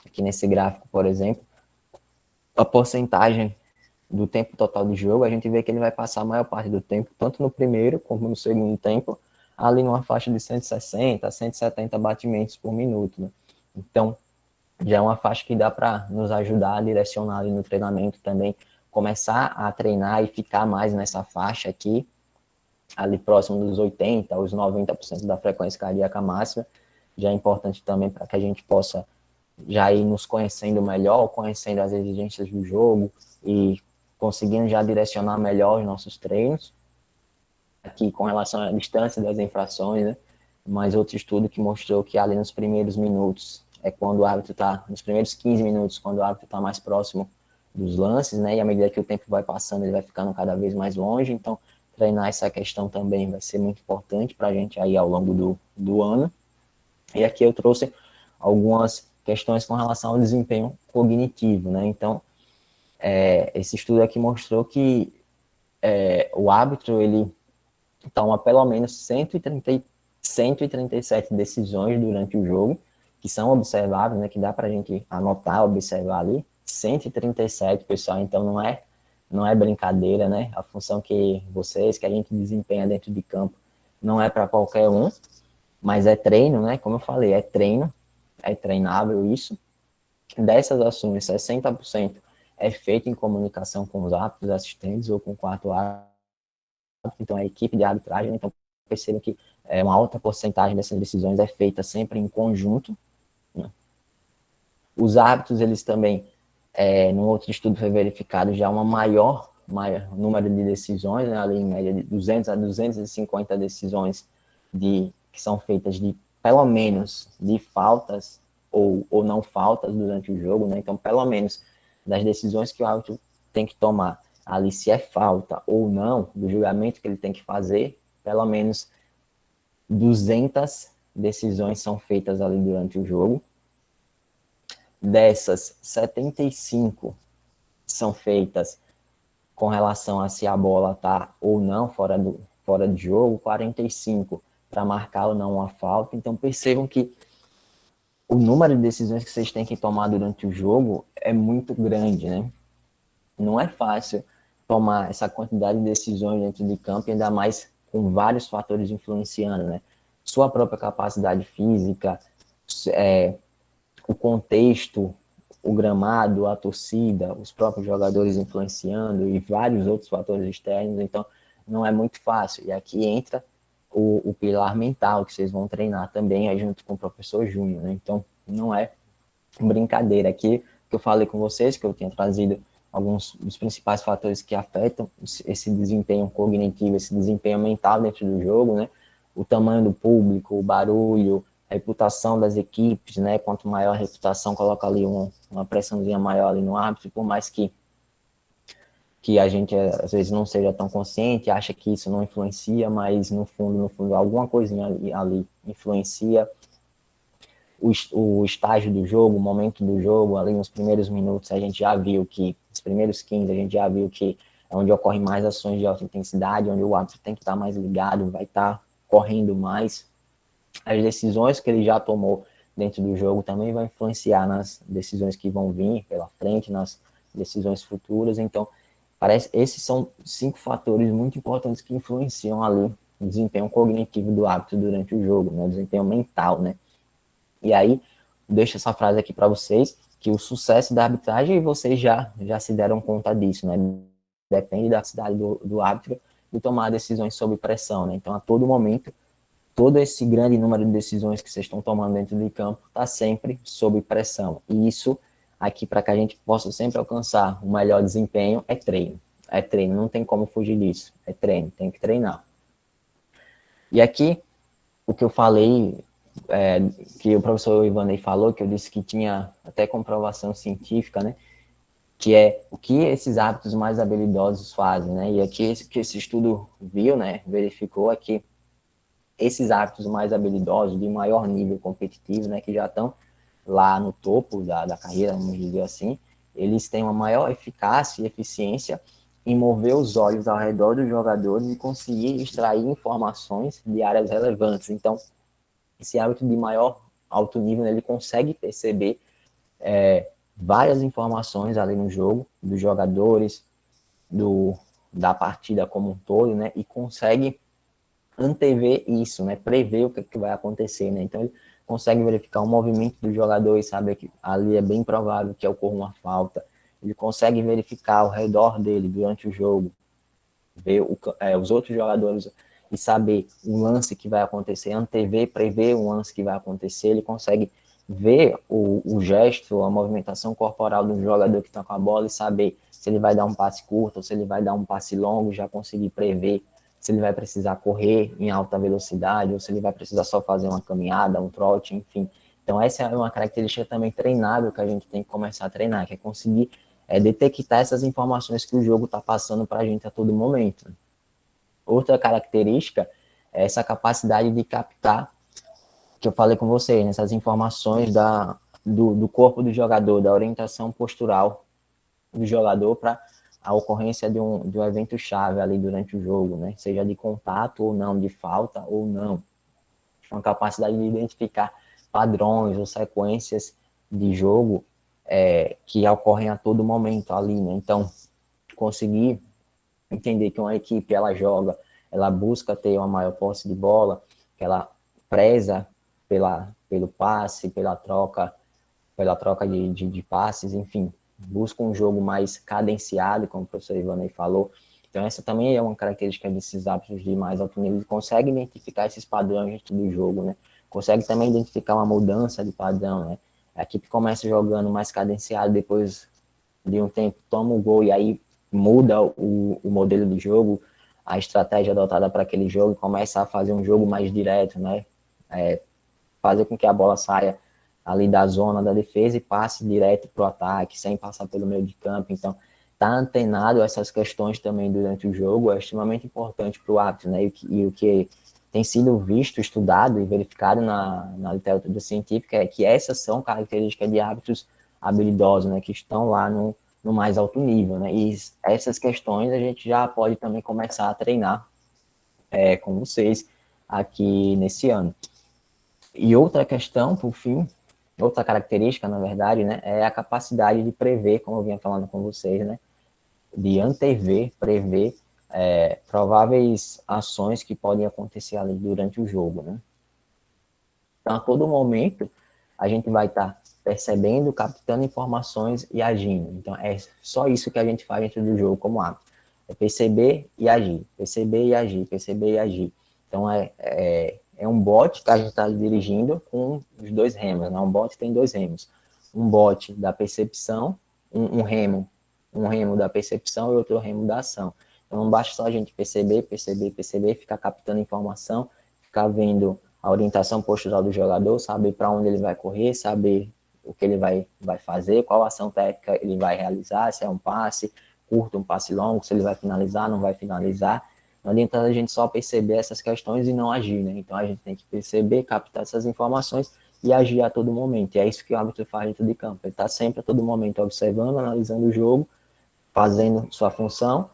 aqui nesse gráfico, por exemplo, a porcentagem do tempo total do jogo, a gente vê que ele vai passar a maior parte do tempo, tanto no primeiro como no segundo tempo, ali numa faixa de 160 a 170 batimentos por minuto, né? Então, já é uma faixa que dá para nos ajudar a direcionar ali no treinamento também, começar a treinar e ficar mais nessa faixa aqui, ali próximo dos 80% aos 90% da frequência cardíaca máxima. Já é importante também para que a gente possa já ir nos conhecendo melhor, conhecendo as exigências do jogo e conseguindo já direcionar melhor os nossos treinos. Aqui com relação à distância das infrações, né? Mas outro estudo que mostrou que ali nos primeiros minutos, é quando o árbitro está, nos primeiros 15 minutos, quando o árbitro está mais próximo dos lances, né? E à medida que o tempo vai passando, ele vai ficando cada vez mais longe. Então, treinar essa questão também vai ser muito importante para a gente aí ao longo do ano. E aqui eu trouxe algumas questões com relação ao desempenho cognitivo, né? Então, esse estudo aqui mostrou que o árbitro, ele toma pelo menos 137 decisões durante o jogo, que são observáveis, né? Que dá para a gente anotar, observar ali. 137, pessoal, então não é brincadeira, né? A função que a gente desempenha dentro de campo, não é para qualquer um, mas é treino, né? Como eu falei, é treino, é treinável isso. Dessas ações, 60% é feito em comunicação com os árbitros, assistentes ou com o quarto árbitro, então a equipe de arbitragem. Então, percebam que uma alta porcentagem dessas decisões é feita sempre em conjunto, né? Os árbitros, eles também, num outro estudo foi verificado já uma maior número de decisões, né? Ali em média de 200 a 250 decisões que são feitas de, pelo menos, de faltas ou não faltas durante o jogo, né? Então, pelo menos, das decisões que o árbitro tem que tomar ali, se é falta ou não, do julgamento que ele tem que fazer, pelo menos 200 decisões são feitas ali durante o jogo. Dessas, 75 são feitas com relação a se a bola está ou não fora de jogo, 45 para marcar ou não uma falta. Então, percebam que o número de decisões que vocês têm que tomar durante o jogo é muito grande, né? Não é fácil tomar essa quantidade de decisões dentro de campo, ainda mais com vários fatores influenciando, né? Sua própria capacidade física, o contexto, o gramado, a torcida, os próprios jogadores influenciando e vários outros fatores externos. Então, não é muito fácil. E aqui entra o pilar mental, que vocês vão treinar também aí junto com o professor Júnior, né? Então, não é brincadeira. Aqui, que eu falei com vocês, que eu tinha trazido alguns dos principais fatores que afetam esse desempenho cognitivo, esse desempenho mental dentro do jogo, né? O tamanho do público, o barulho, a reputação das equipes, né? Quanto maior a reputação, coloca ali uma pressãozinha maior ali no árbitro, por mais que a gente às vezes não seja tão consciente, acha que isso não influencia, mas no fundo, alguma coisinha ali influencia. O estágio do jogo, o momento do jogo, ali nos primeiros minutos, a gente já viu que, nos primeiros 15, a gente já viu que é onde ocorrem mais ações de alta intensidade, onde o árbitro tem que estar mais ligado, vai estar correndo mais. As decisões que ele já tomou dentro do jogo também vão influenciar nas decisões que vão vir pela frente, nas decisões futuras. Então, esses são 5 fatores muito importantes que influenciam ali o desempenho cognitivo do árbitro durante o jogo, né? O desempenho mental, né? E aí, deixo essa frase aqui para vocês, que o sucesso da arbitragem, vocês já se deram conta disso, né? depende da cidade do árbitro, de tomar decisões sob pressão, né? Então, a todo momento, todo esse grande número de decisões que vocês estão tomando dentro de campo está sempre sob pressão. E isso, aqui, para que a gente possa sempre alcançar o melhor desempenho, é treino. É treino, não tem como fugir disso. É treino, tem que treinar. E aqui, o que eu falei, que o professor Ivanei falou, que eu disse que tinha até comprovação científica, né? Que é o que esses hábitos mais habilidosos fazem, né? E aqui, que esse estudo viu, né? Verificou é que esses hábitos mais habilidosos, de maior nível competitivo, né, que já estão lá no topo da carreira, vamos dizer assim, eles têm uma maior eficácia e eficiência em mover os olhos ao redor dos jogadores e conseguir extrair informações de áreas relevantes. Então, esse hábito de maior alto nível, né, ele consegue perceber várias informações ali no jogo, dos jogadores, da partida como um todo, né, e consegue antever isso, né, prever o que vai acontecer, né, então ele consegue verificar o movimento do jogador e saber que ali é bem provável que ocorra uma falta, ele consegue verificar ao redor dele durante o jogo, ver os outros jogadores e saber o lance que vai acontecer, antever, prever o lance que vai acontecer, ele consegue ver o gesto, a movimentação corporal do jogador que está com a bola e saber se ele vai dar um passe curto ou se ele vai dar um passe longo, já conseguir prever se ele vai precisar correr em alta velocidade, ou se ele vai precisar só fazer uma caminhada, um trote, enfim. Então, essa é uma característica também treinável que a gente tem que começar a treinar, que é conseguir detectar essas informações que o jogo está passando para a gente a todo momento. Outra característica é essa capacidade de captar, que eu falei com vocês, essas informações do corpo do jogador, da orientação postural do jogador para a ocorrência de um evento chave ali durante o jogo, né? Seja de contato ou não, de falta ou não. Uma capacidade de identificar padrões ou sequências de jogo que ocorrem a todo momento ali, né? Então, conseguir entender que uma equipe, ela joga, ela busca ter uma maior posse de bola, que ela preza pelo passe, pela troca de passes, enfim, busca um jogo mais cadenciado, como o professor Ivanei falou. Então, essa também é uma característica desses hábitos de mais alto nível. Ele consegue identificar esses padrões do jogo, né? Consegue também identificar uma mudança de padrão, né? A equipe começa jogando mais cadenciado, depois de um tempo toma o gol e aí muda o modelo de jogo, a estratégia adotada para aquele jogo e começa a fazer um jogo mais direto, né? Fazer com que a bola saia ali da zona da defesa e passe direto para o ataque, sem passar pelo meio de campo. Então, estar antenado a essas questões também durante o jogo é extremamente importante para o árbitro, né? E o que tem sido visto, estudado e verificado na literatura científica é que essas são características de árbitros habilidosos, né? Que estão lá no mais alto nível, né? E essas questões a gente já pode também começar a treinar com vocês aqui nesse ano. E outra questão, por fim, outra característica, na verdade, né, é a capacidade de prever, como eu vinha falando com vocês, né, de antever, prever prováveis ações que podem acontecer ali durante o jogo, né. Então, a todo momento, a gente vai estar percebendo, captando informações e agindo. Então, é só isso que a gente faz dentro do jogo como hábito. É perceber e agir, perceber e agir, perceber e agir. Então, é um bote que a gente está dirigindo com os dois remos, né? Um bote tem dois remos. Um bote da percepção, um remo da percepção e outro remo da ação. Então, não basta só a gente perceber, ficar captando informação, ficar vendo a orientação postural do jogador, saber para onde ele vai correr, saber o que ele vai fazer, qual ação técnica ele vai realizar, se é um passe curto, um passe longo, se ele vai finalizar, não vai finalizar. Não adianta a gente só perceber essas questões e não agir, né? Então, a gente tem que perceber, captar essas informações e agir a todo momento. E é isso que o árbitro faz dentro de campo. Ele está sempre a todo momento observando, analisando o jogo, fazendo sua função,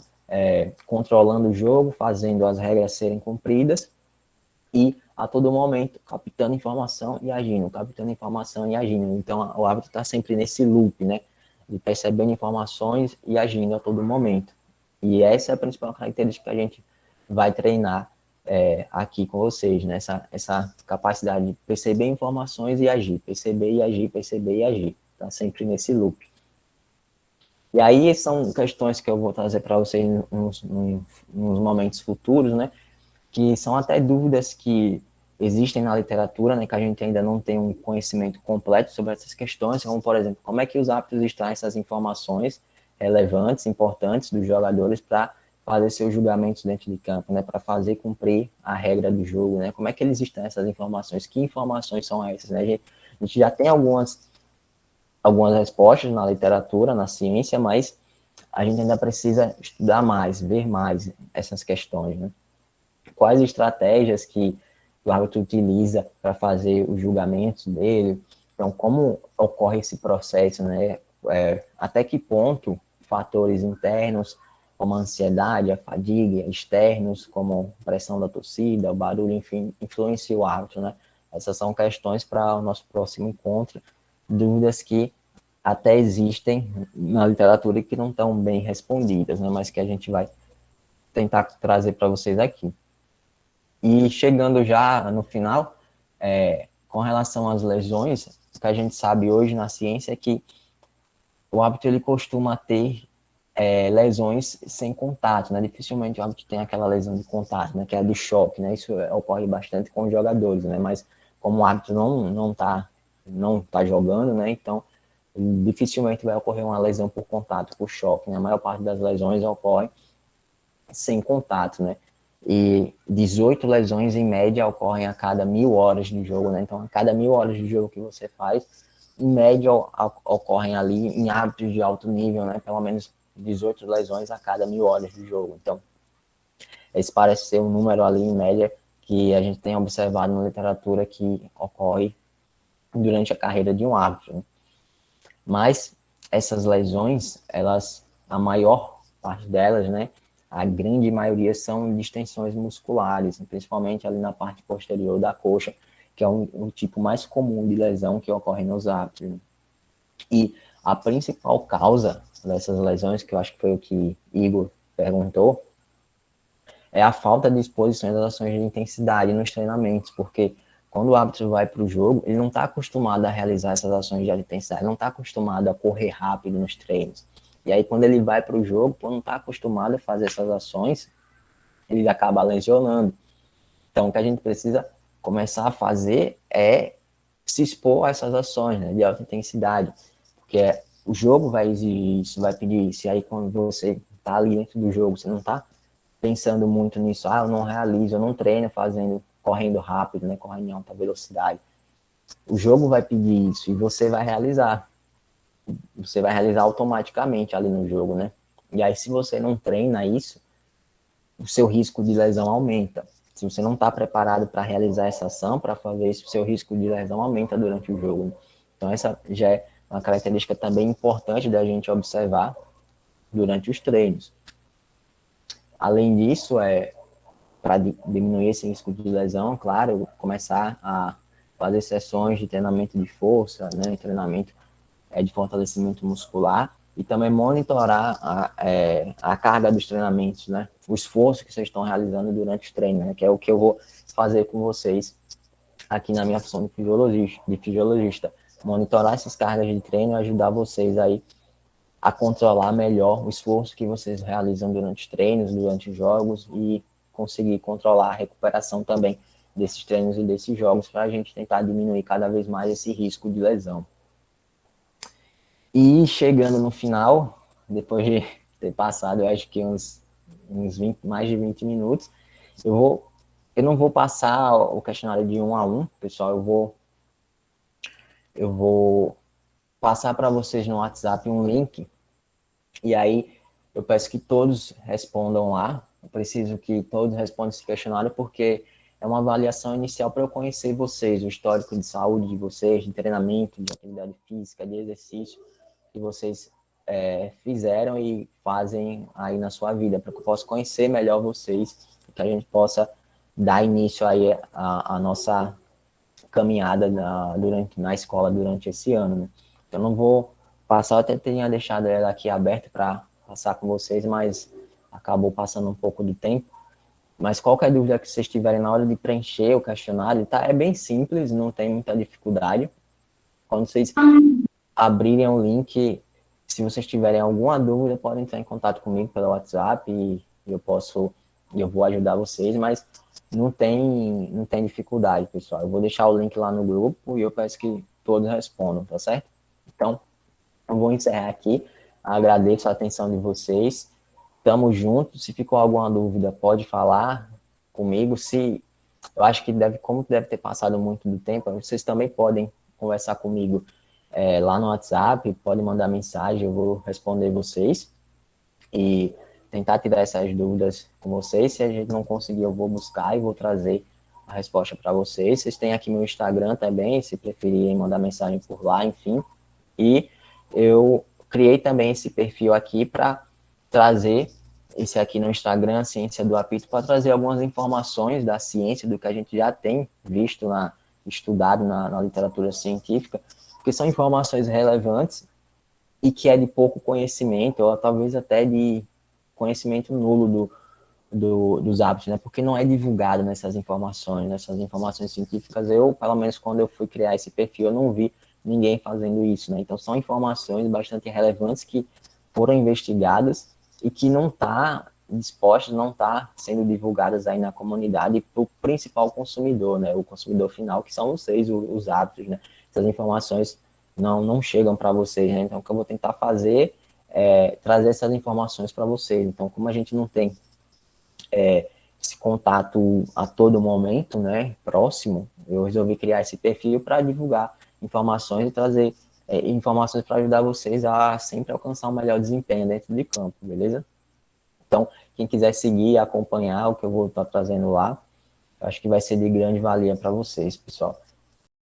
controlando o jogo, fazendo as regras serem cumpridas e, a todo momento, captando informação e agindo, captando informação e agindo. Então, o árbitro está sempre nesse loop, né? De percebendo informações e agindo a todo momento. E essa é a principal característica que a gente vai treinar aqui com vocês, né? Essa capacidade de perceber informações e agir, perceber e agir, perceber e agir. Tá sempre nesse loop. E aí são questões que eu vou trazer para vocês nos momentos futuros, né? Que são até dúvidas que existem na literatura, né? Que a gente ainda não tem um conhecimento completo sobre essas questões, como, por exemplo, como é que os árbitros extraem essas informações relevantes, importantes dos jogadores para fazer seus julgamentos dentro de campo, né? Para fazer cumprir a regra do jogo, né? Como é que eles extraem essas informações? Que informações são essas, né? A gente já tem algumas respostas na literatura, na ciência, mas a gente ainda precisa estudar mais, ver mais essas questões, né? Quais estratégias que o árbitro utiliza para fazer os julgamentos dele, então como ocorre esse processo, né? Até que ponto fatores internos, como a ansiedade, a fadiga, externos, como a pressão da torcida, o barulho, enfim, influenciam o árbitro, né? Essas são questões para o nosso próximo encontro, dúvidas que até existem na literatura e que não estão bem respondidas, né? Mas que a gente vai tentar trazer para vocês aqui. E chegando já no final, com relação às lesões, o que a gente sabe hoje na ciência é que o árbitro ele costuma ter lesões sem contato, né? Dificilmente o árbitro tem aquela lesão de contato, né? Que é a do choque, né? Isso ocorre bastante com os jogadores, né? Mas como o árbitro não tá jogando, né? Então dificilmente vai ocorrer uma lesão por contato, por choque, né? A maior parte das lesões ocorre sem contato, né? E 18 lesões em média ocorrem a cada 1.000 horas de jogo, né? Então, a cada 1.000 horas de jogo que você faz, em média ocorrem ali em árbitros de alto nível, né? Pelo menos 18 lesões a cada 1.000 horas de jogo. Então, esse parece ser um número ali em média que a gente tem observado na literatura que ocorre durante a carreira de um árbitro, né? Mas essas lesões, a maior parte delas, né? A grande maioria são distensões musculares, principalmente ali na parte posterior da coxa, que é um tipo mais comum de lesão que ocorre nos árbitros. E a principal causa dessas lesões, que eu acho que foi o que Igor perguntou, é a falta de exposição das ações de intensidade nos treinamentos, porque quando o árbitro vai para o jogo, ele não está acostumado a realizar essas ações de intensidade, não está acostumado a correr rápido nos treinos. E aí, quando ele vai para o jogo, não está acostumado a fazer essas ações, ele acaba lesionando. Então, o que a gente precisa começar a fazer é se expor a essas ações, né, de alta intensidade. Porque o jogo vai exigir isso, vai pedir isso. E aí, quando você está ali dentro do jogo, você não está pensando muito nisso. Eu não realizo, eu não treino correndo rápido, né, correndo em alta velocidade. O jogo vai pedir isso e você vai realizar. Você vai realizar automaticamente ali no jogo, né? E aí, se você não treina isso, o seu risco de lesão aumenta. Se você não está preparado para realizar essa ação, para fazer isso, o seu risco de lesão aumenta durante o jogo, né? Então, essa já é uma característica também importante da gente observar durante os treinos. Além disso, para diminuir esse risco de lesão, claro, começar a fazer sessões de treinamento de força, né? Treinamento de fortalecimento muscular e também monitorar a carga dos treinamentos, né? O esforço que vocês estão realizando durante os treinos, né? Que é o que eu vou fazer com vocês aqui na minha função de fisiologista. Monitorar essas cargas de treino e ajudar vocês aí a controlar melhor o esforço que vocês realizam durante os treinos, durante os jogos e conseguir controlar a recuperação também desses treinos e desses jogos para a gente tentar diminuir cada vez mais esse risco de lesão. E chegando no final, depois de ter passado, eu acho que uns 20, mais de 20 minutos, eu não vou passar o questionário de 1 a 1, pessoal, eu vou passar para vocês no WhatsApp um link, e aí eu peço que todos respondam lá, eu preciso que todos respondam esse questionário, porque é uma avaliação inicial para eu conhecer vocês, o histórico de saúde de vocês, de treinamento, de atividade física, de exercício, que vocês fizeram e fazem aí na sua vida, para que eu possa conhecer melhor vocês, que a gente possa dar início aí a nossa caminhada na escola durante esse ano, né? Eu não vou passar, eu até tinha deixado ela aqui aberta para passar com vocês, mas acabou passando um pouco de tempo. Mas qualquer dúvida que vocês tiverem na hora de preencher o questionário, tá? É bem simples, não tem muita dificuldade. Quando vocês abrirem o link, Se vocês tiverem alguma dúvida, podem entrar em contato comigo pelo WhatsApp e eu vou ajudar vocês, mas não tem dificuldade, pessoal. Eu vou deixar o link lá no grupo e eu peço que todos respondam, tá certo? Então, eu vou encerrar aqui. Agradeço a atenção de vocês. Tamo junto. Se ficou alguma dúvida, pode falar comigo. Eu acho que como deve ter passado muito do tempo, vocês também podem conversar comigo lá no WhatsApp, podem mandar mensagem, eu vou responder vocês e tentar tirar essas dúvidas com vocês. Se a gente não conseguir, eu vou buscar e vou trazer a resposta para vocês. Vocês têm aqui meu Instagram também, se preferirem mandar mensagem por lá, enfim. E eu criei também esse perfil aqui para trazer, esse aqui no Instagram, Ciência do Apito, para trazer algumas informações da ciência, do que a gente já tem visto, estudado na literatura científica, porque são informações relevantes e que é de pouco conhecimento, ou talvez até de conhecimento nulo dos hábitos, né? Porque não é divulgado nessas informações científicas. Eu, pelo menos quando eu fui criar esse perfil, eu não vi ninguém fazendo isso, né? Então são informações bastante relevantes que foram investigadas e que não está dispostas, não está sendo divulgadas aí na comunidade para o principal consumidor, né? O consumidor final, que são vocês, os hábitos, né? Essas informações não chegam para vocês, né? Então o que eu vou tentar fazer trazer essas informações para vocês. Então, como a gente não tem esse contato a todo momento, né, próximo, eu resolvi criar esse perfil para divulgar informações e trazer informações para ajudar vocês a sempre alcançar um melhor desempenho dentro de campo, beleza? Então, quem quiser seguir e acompanhar o que eu vou estar trazendo lá, eu acho que vai ser de grande valia para vocês, pessoal.